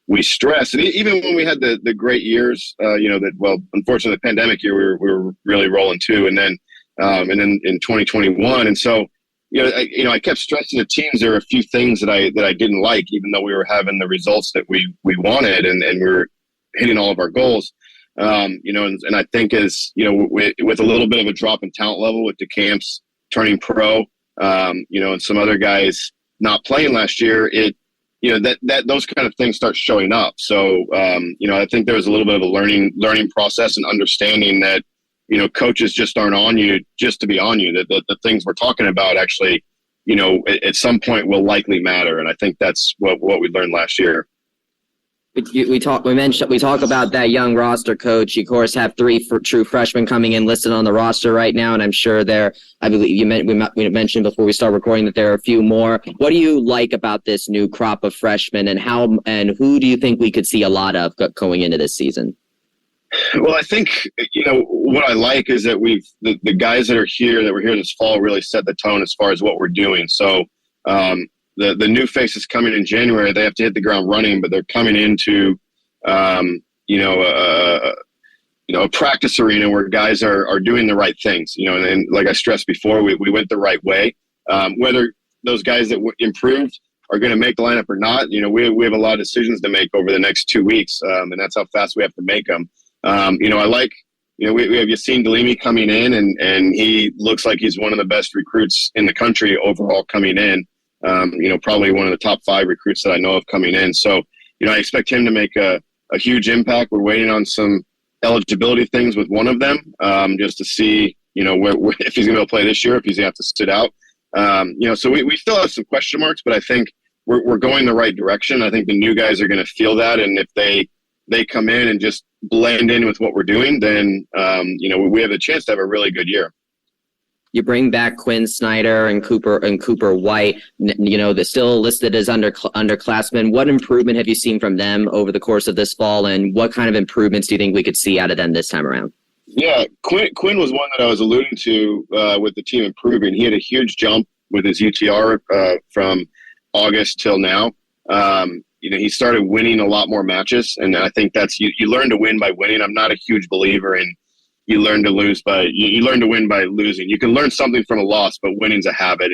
we stress, and even when we had the great years, unfortunately the pandemic year, we were really rolling too. And then in 2021. And so, I kept stressing to teams, there were a few things that I didn't like, even though we were having the results that we wanted and we were hitting all of our goals. And I think as, with a little bit of a drop in talent level with the camps turning pro, and some other guys not playing last year, that those kind of things start showing up. So, I think there was a little bit of a learning process and understanding that, coaches just aren't on you just to be on you, that the things we're talking about actually, at some point will likely matter. And I think that's what we learned last year. We talk about that young roster, coach. You, of course, have three true freshmen coming in listed on the roster right now, and I'm sure I believe we mentioned before we start recording that there are a few more. What do you like about this new crop of freshmen, and who do you think we could see a lot of going into this season? Well, I think what I like is that the guys that were here this fall really set the tone as far as what we're doing. So. The new faces coming in January, they have to hit the ground running, but they're coming into, a practice arena where guys are doing the right things, and like I stressed before, we went the right way. Whether those guys that improved are going to make the lineup or not, we have a lot of decisions to make over the next 2 weeks, and that's how fast we have to make them. I like, we have Yassine Delimi coming in, and he looks like he's one of the best recruits in the country overall coming in. Probably one of the top 5 recruits that I know of coming in. So, I expect him to make a huge impact. We're waiting on some eligibility things with one of them, just to see, if he's going to play this year, if he's going to have to sit out. So we still have some question marks, but I think we're going the right direction. I think the new guys are going to feel that. And if they come in and just blend in with what we're doing, then, we have a chance to have a really good year. You bring back Quinn Snyder and Cooper White, they're still listed as underclassmen. What improvement have you seen from them over the course of this fall, and what kind of improvements do you think we could see out of them this time around? Yeah, Quinn was one that I was alluding to with the team improving. He had a huge jump with his UTR from August till now. He started winning a lot more matches, and I think that's you learn to win by winning. I'm not a huge believer in you learn to win by losing. You can learn something from a loss, but winning's a habit.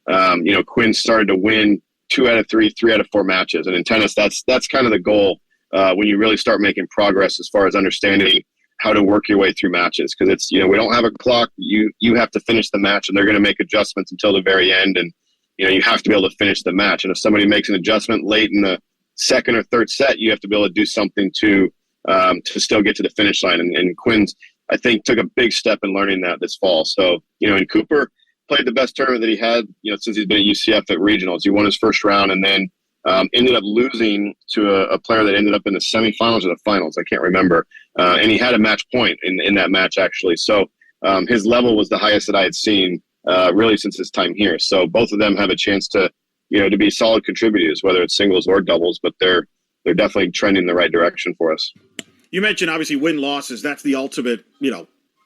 And Quinn started to win 2 out of 3, 3 out of 4 matches. And in tennis, that's kind of the goal when you really start making progress as far as understanding how to work your way through matches. Because it's we don't have a clock. You have to finish the match, and they're going to make adjustments until the very end. And you have to be able to finish the match. And if somebody makes an adjustment late in the second or third set, you have to be able to do something to still get to the finish line. And Quinn's, I think, took a big step in learning that this fall. So, and Cooper played the best tournament that he had, since he's been at UCF at regionals. He won his first round and then ended up losing to a player that ended up in the semifinals or the finals. I can't remember. And he had a match point in that match, actually. So his level was the highest that I had seen really since his time here. So both of them have a chance to be solid contributors, whether it's singles or doubles, but they're definitely trending in the right direction for us. You mentioned, obviously, win-losses. That's the ultimate,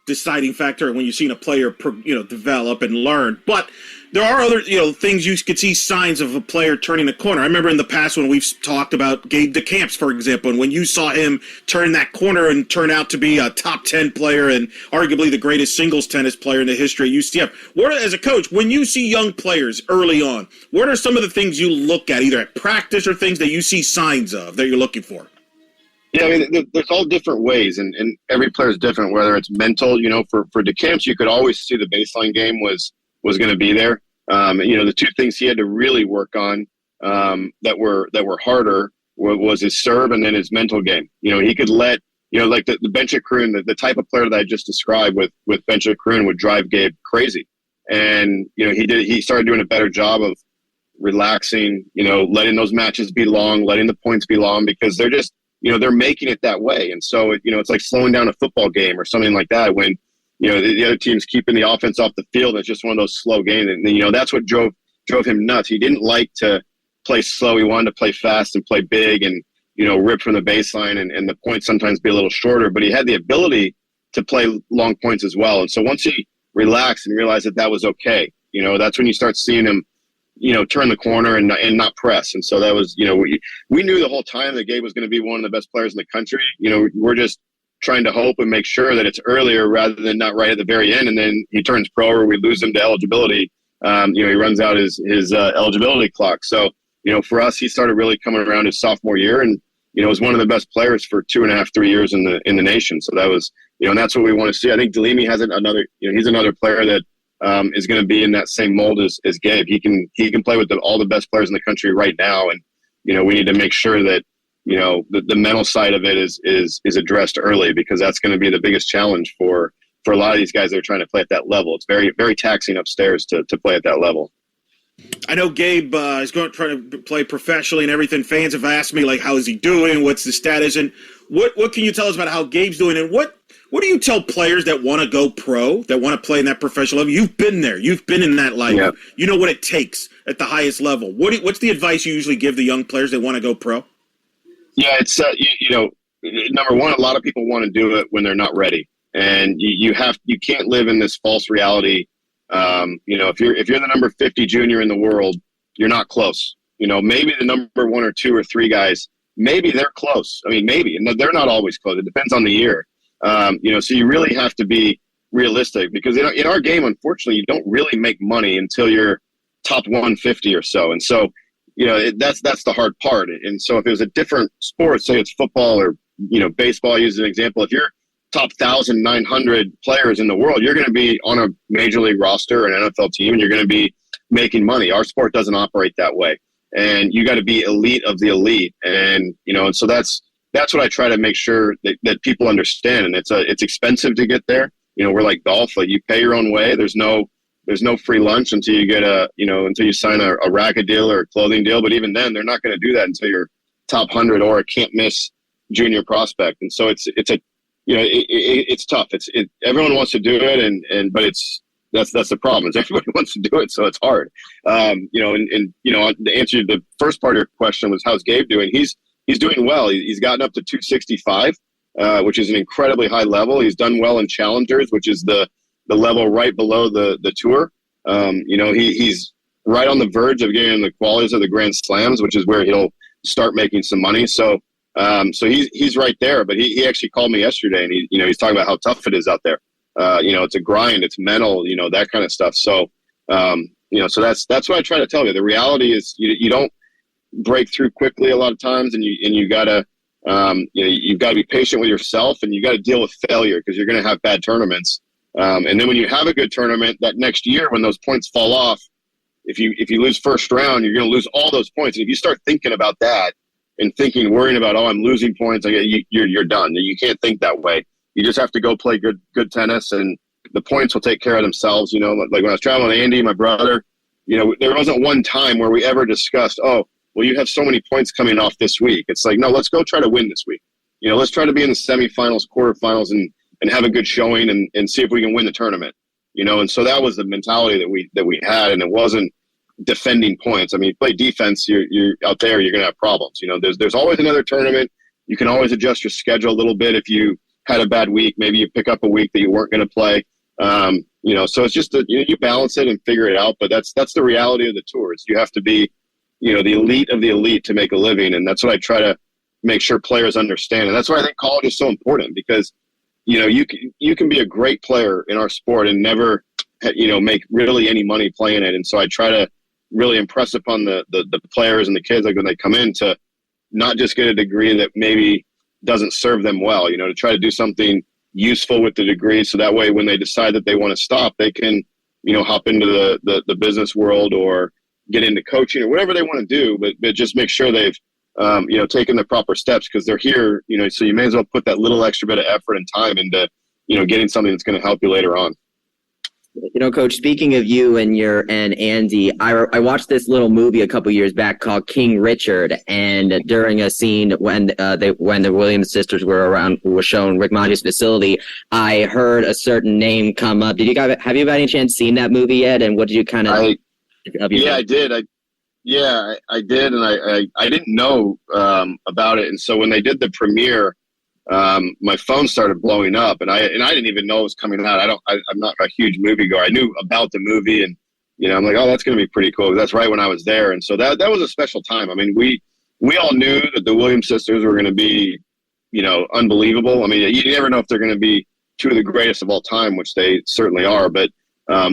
deciding factor when you've seen a player, develop and learn. But there are other, things you could see signs of a player turning the corner. I remember in the past when we've talked about Gabe DeCamps, for example, and when you saw him turn that corner and turn out to be a top 10 player and arguably the greatest singles tennis player in the history of UCF. As a coach, when you see young players early on, what are some of the things you look at, either at practice or things that you see signs of that you're looking for? Yeah, I mean, there's all different ways, and every player is different, whether it's mental. For DeCamps, you could always see the baseline game was going to be there. The two things he had to really work on that were harder was his serve and then his mental game. He could let, like the bench at Kroon, the type of player that I just described with bench at Kroon would drive Gabe crazy. And, he started doing a better job of relaxing, letting those matches be long, letting the points be long, because they're just, they're making it that way. And so, it's like slowing down a football game or something like that when, the other team's keeping the offense off the field. It's just one of those slow games. And, that's what drove him nuts. He didn't like to play slow. He wanted to play fast and play big and, rip from the baseline and the points sometimes be a little shorter. But he had the ability to play long points as well. And so once he relaxed and realized that was okay, that's when you start seeing him, turn the corner and not press. And so that was, we knew the whole time that Gabe was going to be one of the best players in the country. We're just trying to hope and make sure that it's earlier rather than not right at the very end. And then he turns pro or we lose him to eligibility. He runs out his eligibility clock. So, for us, he started really coming around his sophomore year and, was one of the best players for 2.5, 3 years in the nation. So that was, and that's what we want to see. I think Delimi has another, he's another player that is going to be in that same mold as Gabe. He can play with all the best players in the country right now. And, we need to make sure that, the mental side of it is addressed early, because that's going to be the biggest challenge for a lot of these guys that are trying to play at that level. It's very, very taxing upstairs to play at that level. I know Gabe is going to try to play professionally and everything. Fans have asked me, like, how is he doing? What's the status? And what can you tell us about how Gabe's doing? And what do you tell players that want to go pro, that want to play in that professional level? You've been there. You've been in that life. Yeah. You know what it takes at the highest level. What's the advice you usually give the young players that want to go pro? Yeah, it's number one, a lot of people want to do it when they're not ready, and you can't live in this false reality. If you're the number 50 junior in the world, you're not close. Maybe the number 1 or 2 or 3 guys, maybe they're close. I mean, maybe, and they're not always close. It depends on the year. So you really have to be realistic, because in our game, unfortunately, you don't really make money until you're top 150 or so, and so. That's the hard part. And so if it was a different sport, say it's football or, baseball, use an example. If you're top 1,900 players in the world, you're going to be on a major league roster or an NFL team, and you're going to be making money. Our sport doesn't operate that way. And you got to be elite of the elite. And, and so that's what I try to make sure that people understand. And it's expensive to get there. We're like golf, like you pay your own way. There's no free lunch until you get until you sign a racket deal or a clothing deal. But even then, they're not going to do that until you're top 100 or a can't miss junior prospect. And so it's tough. Everyone wants to do it, but that's the problem, is everybody wants to do it, so it's hard. The answer to the first part of your question was, how's Gabe doing? He's doing well. He's gotten up to 265, which is an incredibly high level. He's done well in challengers, which is the level right below the tour. He's right on the verge of getting the qualities of the Grand Slams, which is where he'll start making some money. So he's right there. But he actually called me yesterday, and he's talking about how tough it is out there. It's a grind, it's mental, that kind of stuff. So so that's what I try to tell you. The reality is you don't break through quickly a lot of times, and you gotta you've got to be patient with yourself, and you got to deal with failure, because you're going to have bad tournaments. And then when you have a good tournament, that next year when those points fall off, if you lose first round, you're going to lose all those points. And if you start thinking about that and worrying about, I'm losing points, you're done. You can't think that way. You just have to go play good tennis, and the points will take care of themselves. Like when I was traveling with Andy, my brother, there wasn't one time where we ever discussed, you have so many points coming off this week. It's like, no, let's go try to win this week. Let's try to be in the semifinals, quarterfinals, and have a good showing and see if we can win the tournament, and so that was the mentality that we had, and it wasn't defending points. I mean, you play defense, you're out there, you're going to have problems. There's always another tournament. You can always adjust your schedule a little bit. If you had a bad week, maybe you pick up a week that you weren't going to play. So it's just you balance it and figure it out. But that's the reality of the tours. You have to be, the elite of the elite to make a living. And that's what I try to make sure players understand. And that's why I think college is so important, because, you can be a great player in our sport and never, make really any money playing it. And so I try to really impress upon the players and the kids, like when they come in, to not just get a degree that maybe doesn't serve them well, to try to do something useful with the degree. So that way, when they decide that they want to stop, they can, hop into the business world or get into coaching or whatever they want to do, but just make sure they've, taken the proper steps, because they're here, so you may as well put that little extra bit of effort and time into, getting something that's going to help you later on. Coach, speaking of you and Andy, I watched this little movie a couple years back called King Richard, and during a scene when the Williams sisters were shown Rick Monti's facility, I heard a certain name come up. Have you by any chance seen that movie yet? And what did you kind of? I did. I did, and I didn't know about it, and so when they did the premiere, my phone started blowing up, and I didn't even know it was coming out. I'm not a huge moviegoer. I knew about the movie, and I'm like, oh, that's going to be pretty cool. That's right when I was there, and so that was a special time. I mean, we all knew that the Williams sisters were going to be, unbelievable. I mean, you never know if they're going to be two of the greatest of all time, which they certainly are, but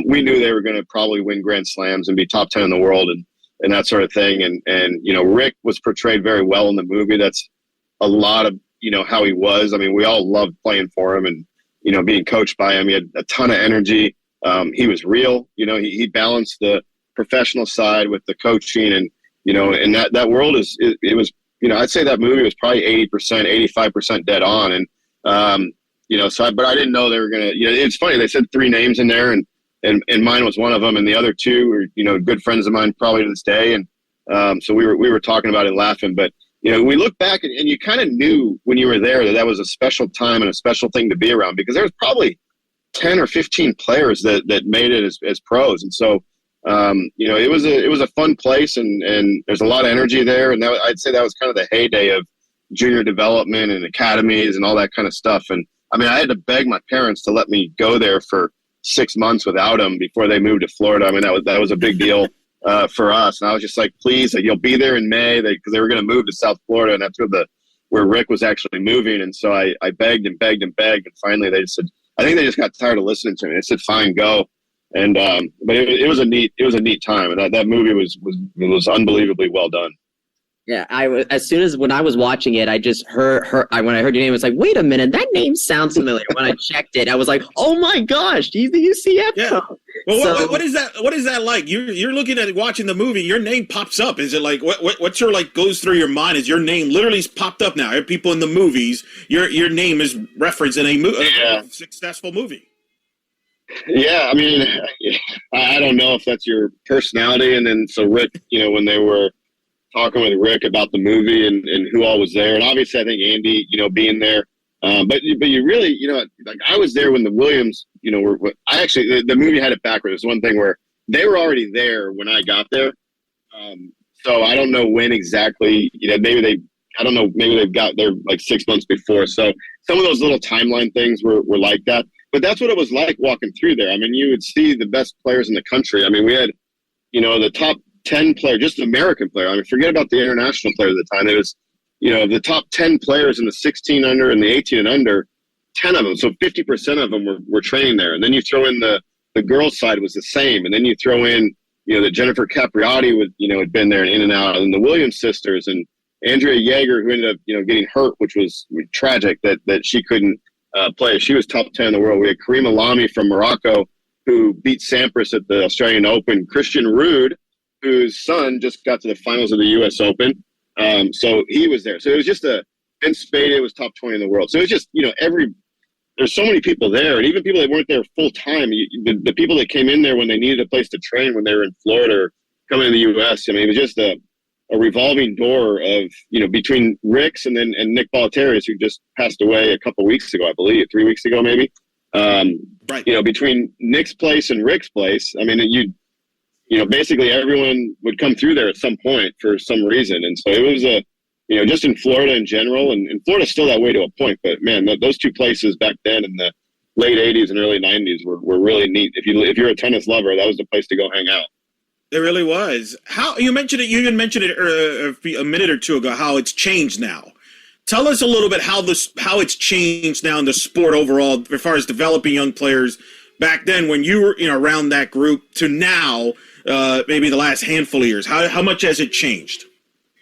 we knew they were going to probably win Grand Slams and be top 10 in the world and that sort of thing. And Rick was portrayed very well in the movie. That's a lot of how he was. I mean, we all loved playing for him and, being coached by him. He had a ton of energy. He was real. He balanced the professional side with the coaching, and, and that world it was, I'd say that movie was probably 80%, 85% dead on. And, but I didn't know they were going to, it's funny. They said 3 names in there, and mine was one of them. And the other 2 are, good friends of mine probably to this day. And so we were talking about it, laughing, but, we look back and you kind of knew when you were there that was a special time and a special thing to be around, because there was probably 10 or 15 players that made it as pros. And so, it was a fun place, and there's a lot of energy there. And I'd say that was kind of the heyday of junior development and academies and all that kind of stuff. And I mean, I had to beg my parents to let me go there for 6 months without them before they moved to Florida. I mean, that was a big deal. For us, and I was just like, please, you'll be there in May, because they were going to move to South Florida, and that's where Rick was actually moving. And so I begged and begged and begged, and finally they just said, I think they just got tired of listening to me. They said, fine, go. And but it was a neat time, and that movie was unbelievably well done. Yeah, when I was watching it, I just heard when I heard your name, I was like, wait a minute, that name sounds familiar. When I checked it, I was like, oh my gosh, he's the UCF. Yeah. Well, what is that? What is that like? You're looking at watching the movie, your name pops up. Is it like what's your goes through your mind? Is your name literally popped up now? People in the movies, your name is referenced in a successful movie. Yeah, I mean, I don't know if that's your personality, and then so Rick, when they were talking with Rick about the movie and who all was there. And obviously I think Andy, being there. But you really, I was there when the Williams, the movie had it backwards. It's one thing where they were already there when I got there. So I don't know when exactly, maybe they've got there like 6 months before. So some of those little timeline things were like that. But that's what it was like walking through there. I mean, you would see the best players in the country. I mean, we had, the top 10 player, just an American player. I mean, forget about the international players at the time. It was, the top 10 players in the 16 under and the 18 and under, 10 of them. So 50% of them were training there. And then you throw in the girls' side was the same. And then you throw in, the Jennifer Capriati had been there and in and out. And the Williams sisters and Andrea Jaeger, who ended up, getting hurt, which was tragic that she couldn't play. She was top 10 in the world. We had Karim Alami from Morocco, who beat Sampras at the Australian Open. Christian Ruud, whose son just got to the finals of the U.S. Open. So he was there. So it was just Vince Spadea was top 20 in the world. So it's just, there's so many people there, and even people that weren't there full time. The people that came in there when they needed a place to train when they were in Florida or coming to the U.S. I mean, it was just a revolving door of, between Rick's and Nick Bollettieri's, who just passed away a couple weeks ago, I believe, 3 weeks ago, maybe. Right. Between Nick's place and Rick's place, I mean, basically everyone would come through there at some point for some reason. And so it was just in Florida in general, and Florida's still that way to a point, but man, those two places back then in the late 80s and early 90s were really neat. If you're a tennis lover, that was the place to go hang out. It really was. How you mentioned it? You even mentioned it a minute or two ago. How it's changed now. Tell us a little bit how it's changed now in the sport overall, as far as developing young players. Back then, when you were around that group, to now, maybe the last handful of years, how much has it changed?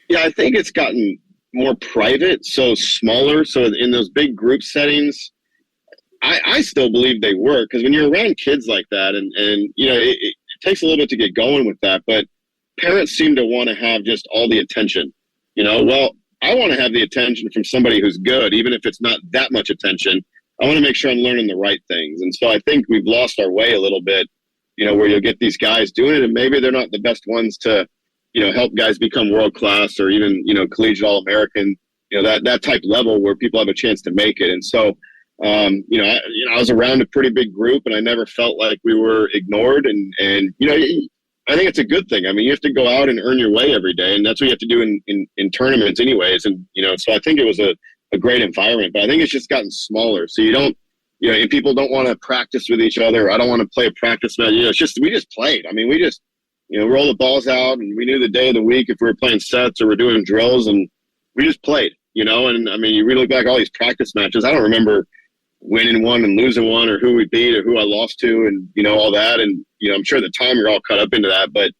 Yeah, I think it's gotten more private, so smaller. So in those big group settings, I still believe they work, because when you're around kids like that, and it takes a little bit to get going with that, but parents seem to want to have just all the attention. Well, I want to have the attention from somebody who's good, even if it's not that much attention. I want to make sure I'm learning the right things. And so I think we've lost our way a little bit, where you'll get these guys doing it, and maybe they're not the best ones to, help guys become world class or even, collegiate All-American, that type level where people have a chance to make it. And so, I was around a pretty big group, and I never felt like we were ignored. And I think it's a good thing. I mean, you have to go out and earn your way every day, and that's what you have to do in tournaments anyways. And, so I think it was a great environment, but I think it's just gotten smaller. So you don't, and people don't want to practice with each other. I don't want to play a practice match. We just played. I mean, we just, roll the balls out, and we knew the day of the week if we were playing sets or we're doing drills, and we just played, and I mean, you really look back at all these practice matches. I don't remember winning one and losing one, or who we beat or who I lost to, and, all that. And, I'm sure at the time you're all caught up into that, but,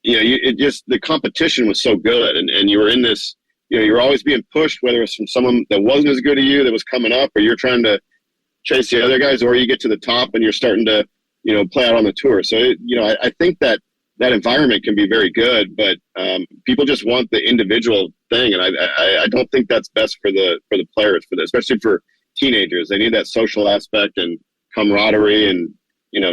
the competition was so good, and you were in this, you're always being pushed, whether it's from someone that wasn't as good as you that was coming up, or you're trying to chase the other guys, or you get to the top and you're starting to, play out on the tour. So, I think that environment can be very good, but people just want the individual thing. And I don't think that's best for the players, especially for teenagers. They need that social aspect and camaraderie and,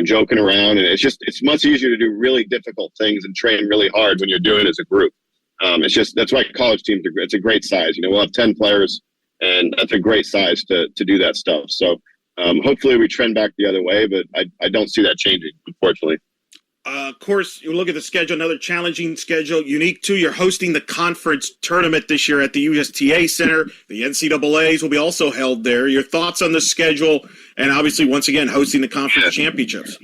joking around. And it's much easier to do really difficult things and train really hard when you're doing it as a group. That's why college teams it's a great size. We'll have 10 players, and that's a great size to do that stuff. So hopefully we trend back the other way, but I don't see that changing, unfortunately. Of course, you look at the schedule, another challenging schedule. Unique, too, you're hosting the conference tournament this year at the USTA Center. The NCAAs will be also held there. Your thoughts on the schedule, and obviously, once again, hosting the conference championships.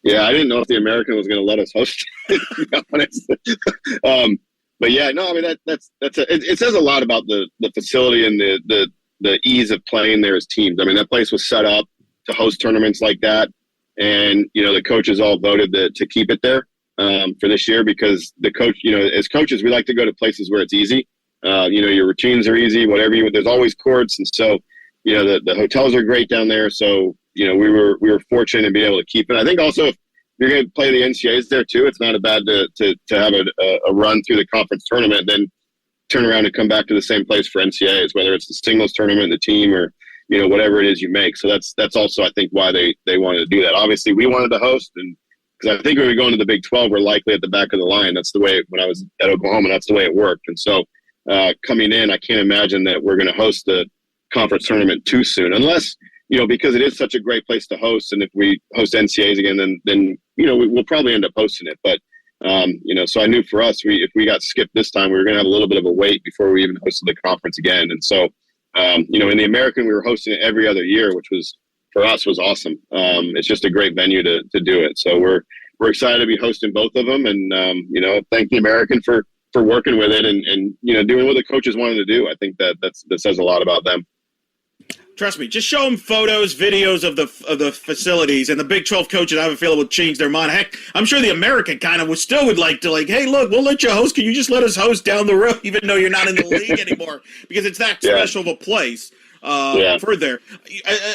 Yeah, I didn't know if the American was going to let us host it, to be honest. But yeah, no, I mean, it says a lot about the facility and the ease of playing there as teams. I mean, that place was set up to host tournaments like that. And, the coaches all voted to keep it there for this year, because the coach, as coaches, we like to go to places where it's easy. Your routines are easy, there's always courts. And so, the hotels are great down there. So, we were fortunate to be able to keep it. I think also if you're going to play the NCAAs there too, it's not a bad to have a run through the conference tournament, then turn around and come back to the same place for NCAAs, whether it's the singles tournament, the team, or whatever it is you make. So that's also, I think, why they wanted to do that. Obviously, we wanted to host, and because I think when we go into the Big 12, we're likely at the back of the line. That's the way, when I was at Oklahoma, that's the way it worked. And so coming in, I can't imagine that we're going to host the conference tournament too soon, unless, because it is such a great place to host. And if we host NCAAs again, then we'll probably end up hosting it. But, so I knew for us, if we got skipped this time, we were going to have a little bit of a wait before we even hosted the conference again. And so, in the American, we were hosting it every other year, which was, for us, was awesome. It's just a great venue to do it. So we're excited to be hosting both of them, and thank the American for working with it and doing what the coaches wanted to do. I think that says a lot about them. Trust me, just show them photos, videos of the facilities, and the Big 12 coaches, I have a feeling, will change their mind. Heck, I'm sure the American kind of would like to, hey, look, we'll let you host. Can you just let us host down the road, even though you're not in the league anymore? Because it's that special of a place for there.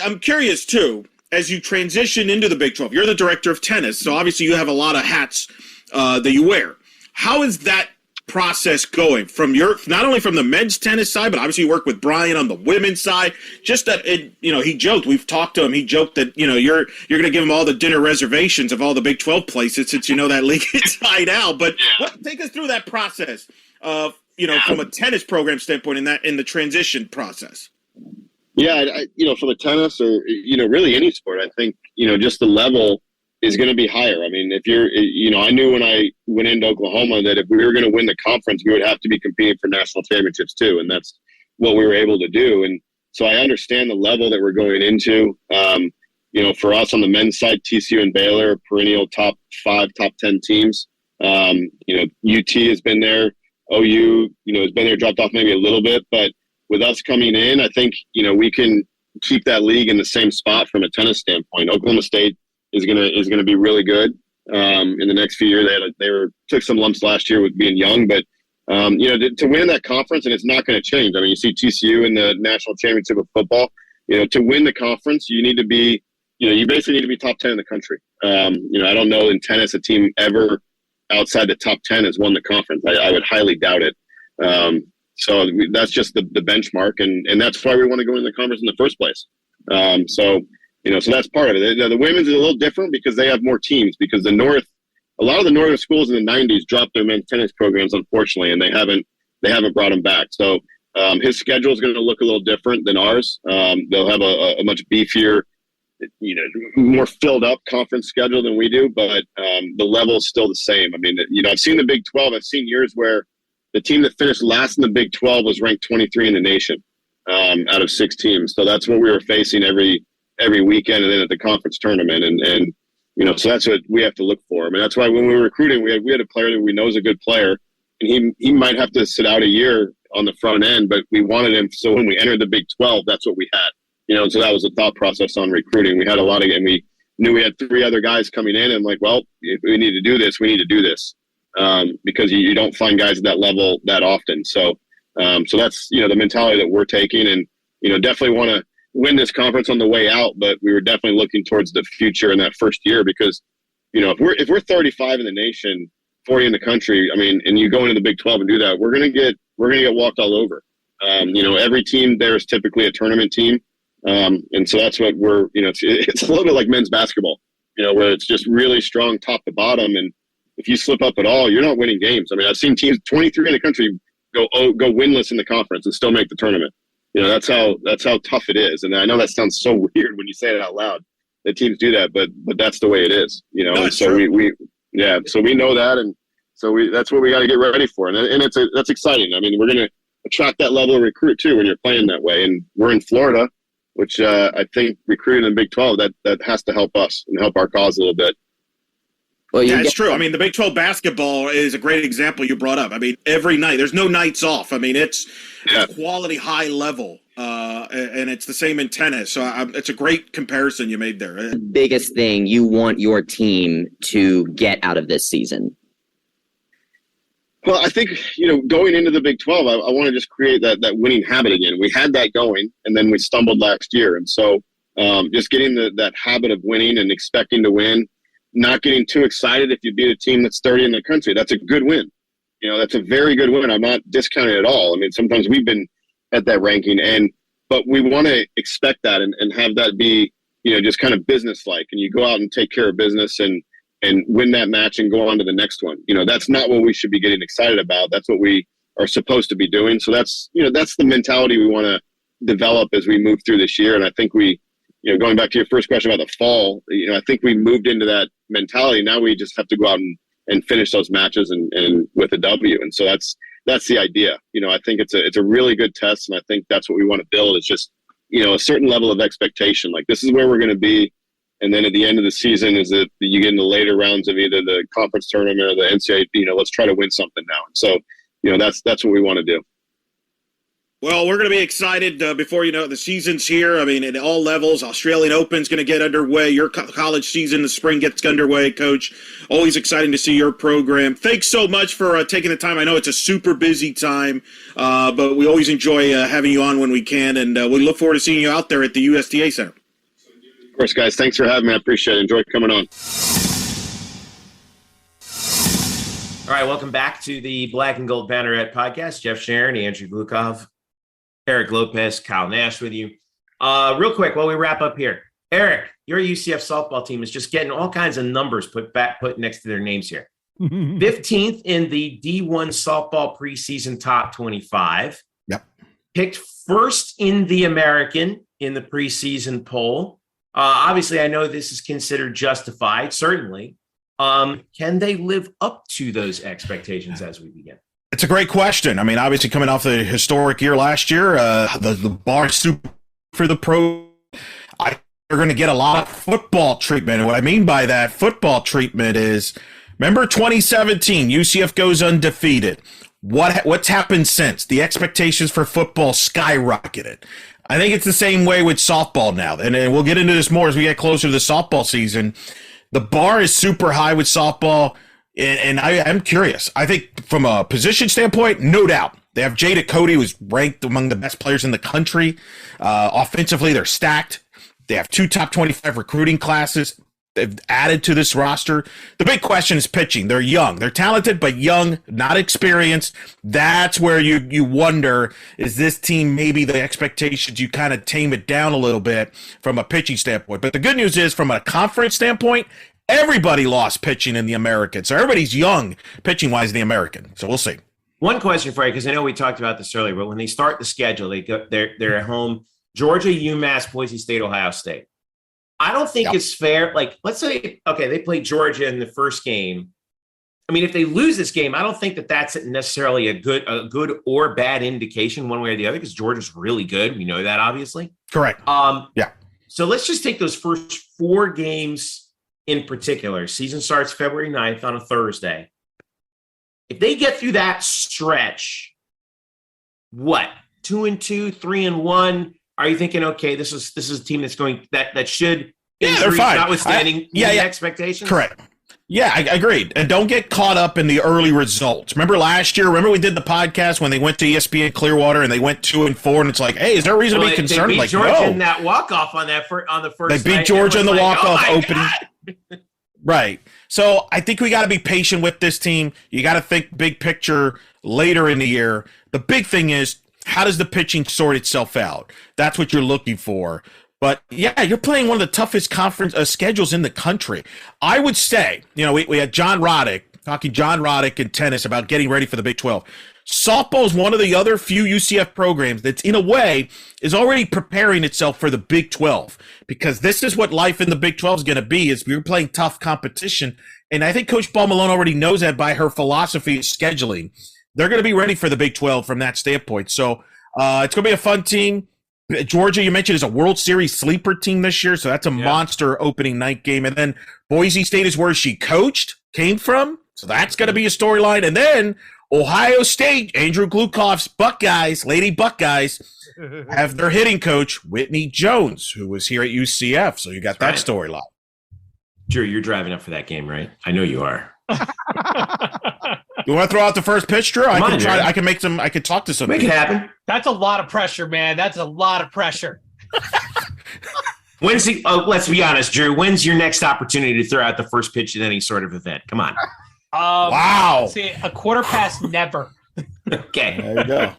I'm curious, too, as you transition into the Big 12, you're the director of tennis, so obviously you have a lot of hats that you wear. How is that process going from not only from the men's tennis side, but obviously you work with Brian on the women's side? Just that he joked, we've talked to him, he joked that you're going to give him all the dinner reservations of all the Big 12 places, since that league inside out. But take us through that process of from a tennis program standpoint in the transition process. Yeah, from a tennis or really any sport, I think just the level is going to be higher. I mean, if you're, I knew when I went into Oklahoma that if we were going to win the conference, we would have to be competing for national championships too. And that's what we were able to do. And so I understand the level that we're going into. for us on the men's side, TCU and Baylor, perennial top 5, top 10 teams. UT has been there. OU, has been there, dropped off maybe a little bit, but with us coming in, I think, we can keep that league in the same spot from a tennis standpoint. Oklahoma State is gonna be really good in the next few years. They took some lumps last year with being young, but to win that conference, and it's not going to change. I mean, you see TCU in the national championship of football. To win the conference, you need to be, you basically need to be top 10 in the country. I don't know in tennis a team ever outside the top 10 has won the conference. I would highly doubt it. So that's just the benchmark, and that's why we want to go into the conference in the first place. So that's part of it. The women's is a little different because they have more teams, because a lot of the northern schools in the 90s dropped their men's tennis programs, unfortunately, and they haven't brought them back. So his schedule is going to look a little different than ours. They'll have a much beefier, more filled up conference schedule than we do, but the level is still the same. I mean, I've seen the Big 12. I've seen years where the team that finished last in the Big 12 was ranked 23 in the nation out of 6 teams. So that's what we were facing every weekend, and then at the conference tournament, and so that's what we have to look for. I mean, that's why when we were recruiting, we had a player that we know is a good player, and he might have to sit out a year on the front end, but we wanted him. So when we entered the Big 12, that's what we had. And so that was the thought process on recruiting. We had and we knew we had 3 other guys coming in, and well, if we need to do this, we need to do this, because you don't find guys at that level that often. So that's, the mentality that we're taking, and, definitely want to win this conference on the way out, but we were definitely looking towards the future in that first year, because, if we're 35 in the nation, 40 in the country, I mean, and you go into the Big 12 and do that, we're going to get walked all over. Every team there is typically a tournament team. And so that's what it's a little bit like men's basketball, where it's just really strong top to bottom. And if you slip up at all, you're not winning games. I mean, I've seen teams 23 in the country go winless in the conference and still make the tournament. That's how tough it is. And I know that sounds so weird when you say it out loud that teams do that, but that's the way it is, No, and so so we know that. And so that's what we got to get ready for. And that's exciting. I mean, we're going to attract that level of recruit too when you're playing that way. And we're in Florida, which I think recruiting in the Big 12, that has to help us and help our cause a little bit. Well, it's true. I mean, the Big 12 basketball is a great example you brought up. I mean, every night, there's no nights off. I mean, it's quality, high level, and it's the same in tennis. So it's a great comparison you made there. The biggest thing you want your team to get out of this season? Well, I think, going into the Big 12, I want to just create that winning habit again. We had that going, and then we stumbled last year. And so just getting that habit of winning and expecting to win, not getting too excited if you beat a team that's 30 in the country. That's a good win. That's a very good win. I'm not discounting it at all. I mean, sometimes we've been at that ranking, but we want to expect that and have that be, just kind of business-like. And you go out and take care of business and win that match and go on to the next one. That's not what we should be getting excited about. That's what we are supposed to be doing. So that's the mentality we want to develop as we move through this year. And I think going back to your first question about the fall, I think we moved into that mentality. Now we just have to go out and finish those matches and with a W. And so that's the idea. I think it's a really good test. And I think that's what we want to build. It's just, a certain level of expectation. Like, this is where we're going to be. And then at the end of the season is that you get in the later rounds of either the conference tournament or the NCAA, let's try to win something now. And so, that's what we want to do. Well, we're going to be excited before the season's here. I mean, at all levels, Australian Open's going to get underway. Your college season, the spring gets underway, Coach. Always exciting to see your program. Thanks so much for taking the time. I know it's a super busy time, but we always enjoy having you on when we can, and we look forward to seeing you out there at the USTA Center. Of course, guys. Thanks for having me. I appreciate it. Enjoy coming on. All right, welcome back to the Black and Gold Banneret Podcast. Jeff Sharon, Andrew Glukov, Eric Lopez, Kyle Nash with you. Real quick, while we wrap up here, Eric, your UCF softball team is just getting all kinds of numbers put next to their names here. 15th in the D1 softball preseason top 25. Yep. Picked first in the American in the preseason poll. Obviously, I know this is considered justified, certainly. Can they live up to those expectations as we begin? It's a great question. I mean, obviously coming off the historic year last year, the bar super for the pro. I going to get a lot of football treatment. And what I mean by that football treatment is, remember 2017, UCF goes undefeated. What's happened since? The expectations for football skyrocketed. I think it's the same way with softball now. And we'll get into this more as we get closer to the softball season. The bar is super high with softball. And I am curious. I think from a position standpoint, no doubt. They have Jada Cody, who's ranked among the best players in the country. Offensively, they're stacked. They have 2 top 25 recruiting classes. They've added to this roster. The big question is pitching. They're young. They're talented, but young, not experienced. That's where you wonder, is this team maybe the expectations, you kind of tame it down a little bit from a pitching standpoint. But the good news is, from a conference standpoint, everybody lost pitching in the American. So everybody's young pitching-wise in the American. So we'll see. One question for you, because I know we talked about this earlier, but when they start the schedule, they're at home, Georgia, UMass, Boise State, Ohio State. I don't think it's fair. Like, let's say, okay, they played Georgia in the first game. I mean, if they lose this game, I don't think that's necessarily a good or bad indication one way or the other, because Georgia's really good. We know that, obviously. Correct. Yeah. So let's just take those first 4 games in particular. Season starts February 9th on a Thursday. If they get through that stretch, what? 2-2, 3-1. Are you thinking, okay, this is a team that's going that should, they're fine, notwithstanding expectations? Correct. Yeah, I agreed. And don't get caught up in the early results. Remember last year? Remember we did the podcast when they went to ESPN Clearwater and they went 2-4, and it's like, hey, is there a reason to be concerned? They beat like, Georgia no. in that walk-off on the first. They beat Georgia in the walk-off opening. Right. So I think we got to be patient with this team. You got to think big picture later in the year. The big thing is, how does the pitching sort itself out? That's what you're looking for. But, yeah, you're playing one of the toughest conference schedules in the country. I would say, we had John Roddick, talking John Roddick in tennis about getting ready for the Big 12. Softball is one of the other few UCF programs that's, in a way, is already preparing itself for the Big 12, because this is what life in the Big 12 is going to be, is you're playing tough competition. And I think Coach Ball Malone already knows that by her philosophy of scheduling. They're going to be ready for the Big 12 from that standpoint. So it's going to be a fun team. Georgia, you mentioned, is a World Series sleeper team this year, so that's a monster opening night game. And then Boise State is where she came from, so that's going to be a storyline. And then Ohio State, Andrew Glukoff's Buckeyes, Lady Buckeyes, have their hitting coach, Whitney Jones, who was here at UCF. So you got that storyline. Drew, you're driving up for that game, right? I know you are. You want to throw out the first pitch, Drew? I can talk to some. Make it happen. That's a lot of pressure, man. That's a lot of pressure. Let's be honest, Drew. When's your next opportunity to throw out the first pitch in any sort of event? Come on. Wow. See, a quarter past never. Okay. There you go.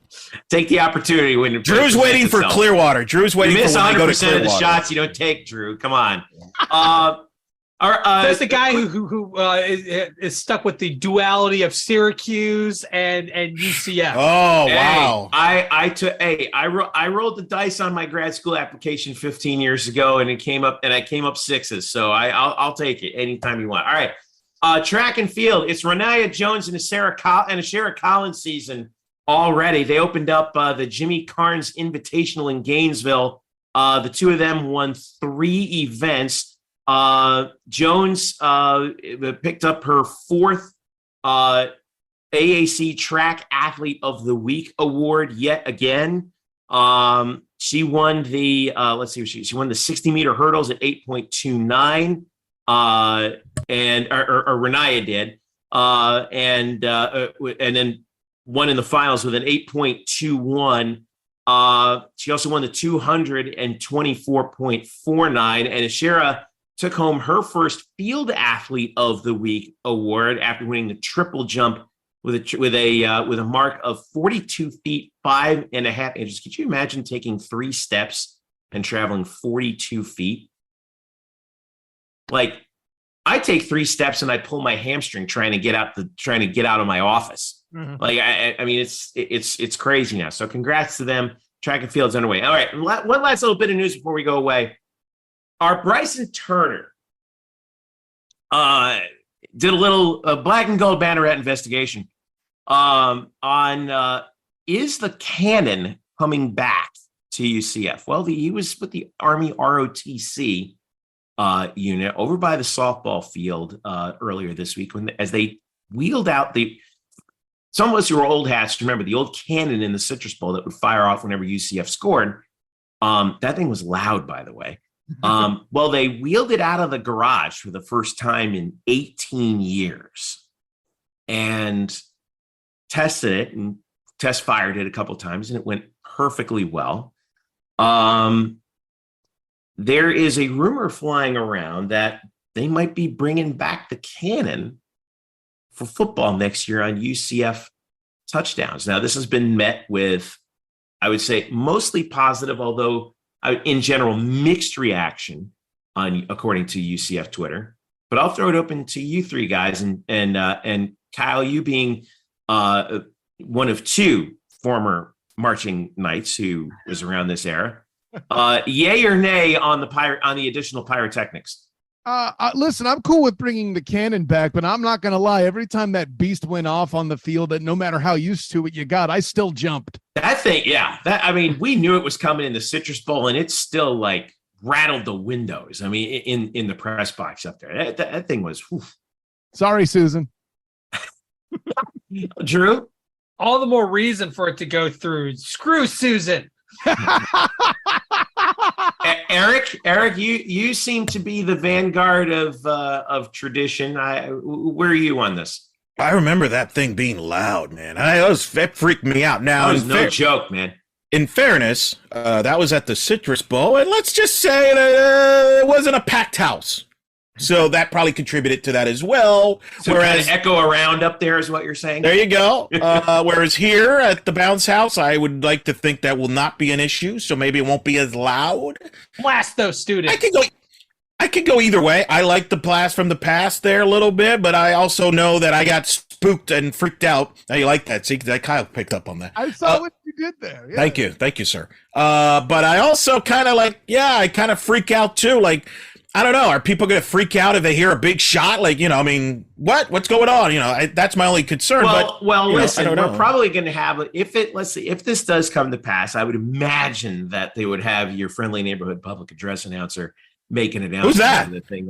Take the opportunity when Drew's waiting for Clearwater. Drew's waiting for when they go to Clearwater. You miss 100% of the shots you don't take, Drew. Come on. There's the guy who is stuck with the duality of Syracuse and UCF. Oh, wow! I rolled the dice on my grad school application 15 years ago, and I came up 6s. So I'll take it anytime you want. All right, track and field. It's Renaya Jones and a Sarah Collins season already. They opened up the Jimmy Carnes Invitational in Gainesville. The two of them won 3 events. Jones picked up her 4th AAC Track Athlete of the Week award yet again. She won the she won the 60-meter hurdles at 8.29, and Renaya did, and then won in the finals with an 8.21. She also won the 224.49, and Ashera took home her first Field Athlete of the Week award after winning the triple jump with a mark of 42 feet 5.5 inches. Could you imagine taking 3 steps and traveling 42 feet? Like, I take 3 steps and I pull my hamstring trying to get out of my office. Mm-hmm. Like, I mean, it's crazy now. So congrats to them. Track and field's underway. All right, one last little bit of news before we go away. Our Bryson Turner did a little Black and Gold Banneret investigation on is the Cannon coming back to UCF? Well, he was with the Army ROTC unit over by the softball field earlier this week as they wheeled out some of us who are old hats remember the old cannon in the Citrus Bowl that would fire off whenever UCF scored. That thing was loud, by the way. Well, they wheeled it out of the garage for the first time in 18 years and tested it and test fired it a couple of times, and it went perfectly well. There is a rumor flying around that they might be bringing back the cannon for football next year on UCF touchdowns. Now, this has been met with, I would say, mostly positive, although in general, mixed reaction according to UCF Twitter. But I'll throw it open to you three guys, and Kyle, you being one of two former marching knights who was around this era. Yay or nay on the additional pyrotechnics? Listen, I'm cool with bringing the cannon back, but I'm not going to lie. Every time that beast went off on the field, that no matter how used to it you got, I still jumped. That thing, yeah. We knew it was coming in the Citrus Bowl, and it still like rattled the windows. I mean, in the press box up there, that thing was. Whew. Sorry, Susan. Drew, all the more reason for it to go through. Screw Susan. Eric, you seem to be the vanguard of tradition. Where are you on this? I remember that thing being loud, man. It freaked me out. Now, that was no joke, man. In fairness, that was at the Citrus Bowl, and let's just say it wasn't a packed house. So that probably contributed to that as well. So whereas kind of echo around up there is what you're saying. There you go. Whereas here at the Bounce House, I would like to think that will not be an issue. So maybe it won't be as loud. Blast those students. I could go either way. I like the blast from the past there a little bit, but I also know that I got spooked and freaked out. Now you like that? See, that Kyle picked up on that. I saw what you did there. Yeah. Thank you, sir. But I also kind of I kind of freak out too. Like, I don't know. Are people going to freak out if they hear a big shot? Like, what's going on? That's my only concern. Listen, we're probably going to have if this does come to pass, I would imagine that they would have your friendly neighborhood public address announcer make an announcement. Who's that? The thing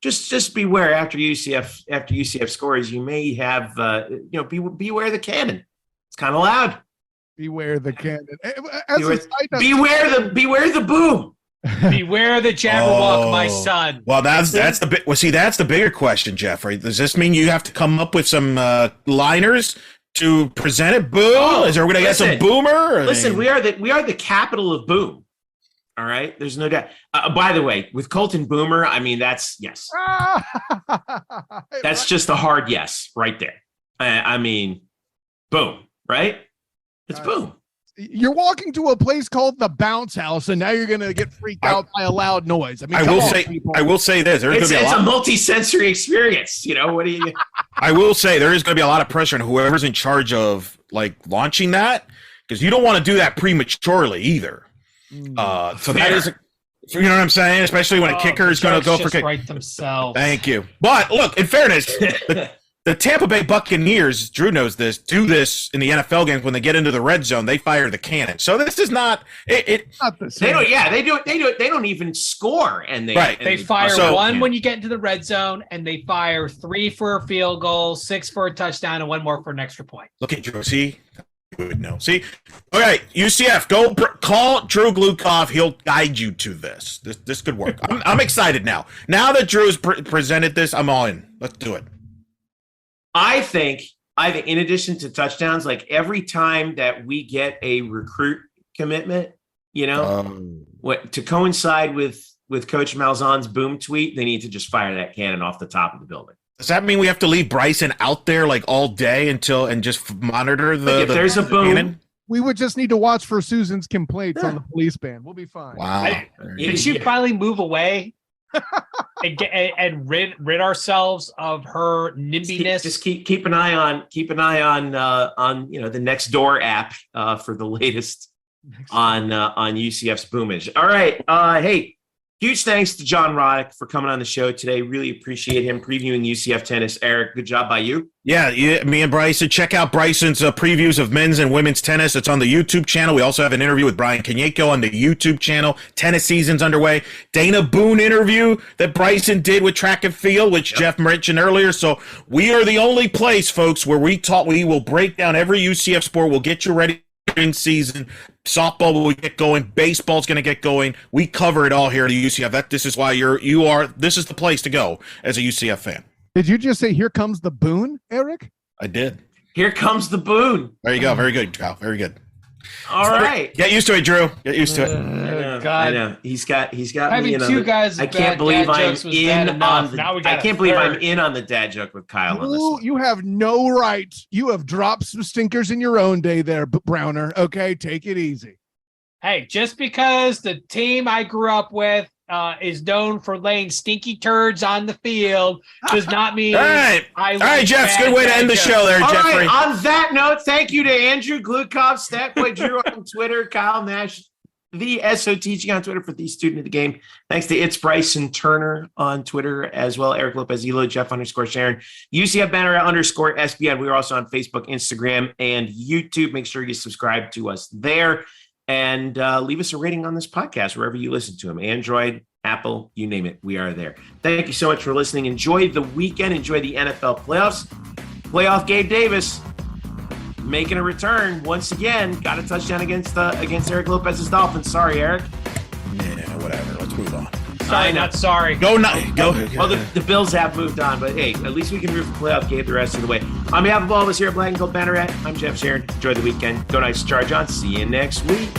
just beware after UCF scores, you may have beware the cannon. It's kind of loud. Beware the cannon. Beware the boom. Beware the Jabberwock, my son. Well, that's the bigger question, Jeffrey. Does this mean you have to come up with some liners to present it? Boom! Is there going to get some boomer? Listen, we are the capital of boom. All right, there's no doubt. By the way, with Colton Boomer, I mean that's yes. That's just a hard yes right there. I mean, boom, right? It's boom. You're walking to a place called the Bounce House, and now you're going to get freaked out by a loud noise. I mean, I will say this: it's a multi-sensory experience. What do you? I will say there is going to be a lot of pressure on whoever's in charge of launching that, because you don't want to do that prematurely either. So that is, you know what I'm saying? Especially when a kicker is going to go for kick. Right themselves. Thank you. But look, in fairness, the Tampa Bay Buccaneers, Drew knows this, do this in the NFL games when they get into the red zone. They fire the cannon. So this is not not the same. They do it. They don't even score, and they fire one when you get into the red zone, and they fire 3 for a field goal, 6 for a touchdown, and 1 more for an extra point. Look at Drew. See. Would know. See, all right, UCF, go call Drew Glukov. He'll guide you to this. This could work. I'm excited now. Now that Drew's presented this, I'm all in. Let's do it. I think in addition to touchdowns, like every time that we get a recruit commitment, to coincide with Coach Malzahn's boom tweet, they need to just fire that cannon off the top of the building. Does that mean we have to leave Bryson out there all day and just monitor if there's a boom? Cannon? We would just need to watch for Susan's complaints on the police band. We'll be fine. Wow. Did she finally move away and rid ourselves of her nimbiness? Just keep an eye on the Next Door app for the latest on UCF's boomage. All right. Hey, Huge thanks to John Roddick for coming on the show today. Really appreciate him previewing UCF tennis. Eric, good job by you. Yeah, me and Bryson. Check out Bryson's previews of men's and women's tennis. It's on the YouTube channel. We also have an interview with Brian Kanyeko on the YouTube channel. Tennis season's underway. Dana Boone interview that Bryson did with track and field, which Jeff mentioned earlier. So we are the only place, folks, where we will break down every UCF sport. We'll get you ready in season. Softball will get going. Baseball's going to get going. We cover it all here at the UCF. This is why this is the place to go as a UCF fan. Did you just say, here comes the boon, Eric? I did. Here comes the boon. There you go. Very good, Kyle. Very good. All right. Get used to it, Drew. Get used to it. I know. He's got having me two guys. I can't believe I'm in on the. I can't believe I'm in on the dad joke with Kyle on this one. You have no right. You have dropped some stinkers in your own day there, Browner. Okay, take it easy. Hey, just because the team I grew up with is known for laying stinky turds on the field does not mean. All right, Jeff. Good way to end the show there, All Jeffrey. Right, on that note, thank you to Andrew Glukov, Statboy Drew on Twitter, Kyle Nash, the SO Teaching on Twitter for the student of the game. Thanks to It's Bryson Turner on Twitter as well. Eric Lopez Elo, Jeff _Sharon, UCF Banneret _SBN. We are also on Facebook, Instagram, and YouTube. Make sure you subscribe to us there. And leave us a rating on this podcast, wherever you listen to them. Android, Apple, you name it. We are there. Thank you so much for listening. Enjoy the weekend. Enjoy the NFL playoffs. Playoff Gabe Davis making a return once again. Got a touchdown against Eric Lopez's Dolphins. Sorry, Eric. Yeah, whatever. Let's move on. Sorry, not sorry. Go. Well, the Bills have moved on, but hey, at least we can root for playoff Gabe the rest of the way. On behalf of all of us here at Black Gold Banneret, I'm Jeff Sharon. Enjoy the weekend. Go Knights, charge on. See you next week.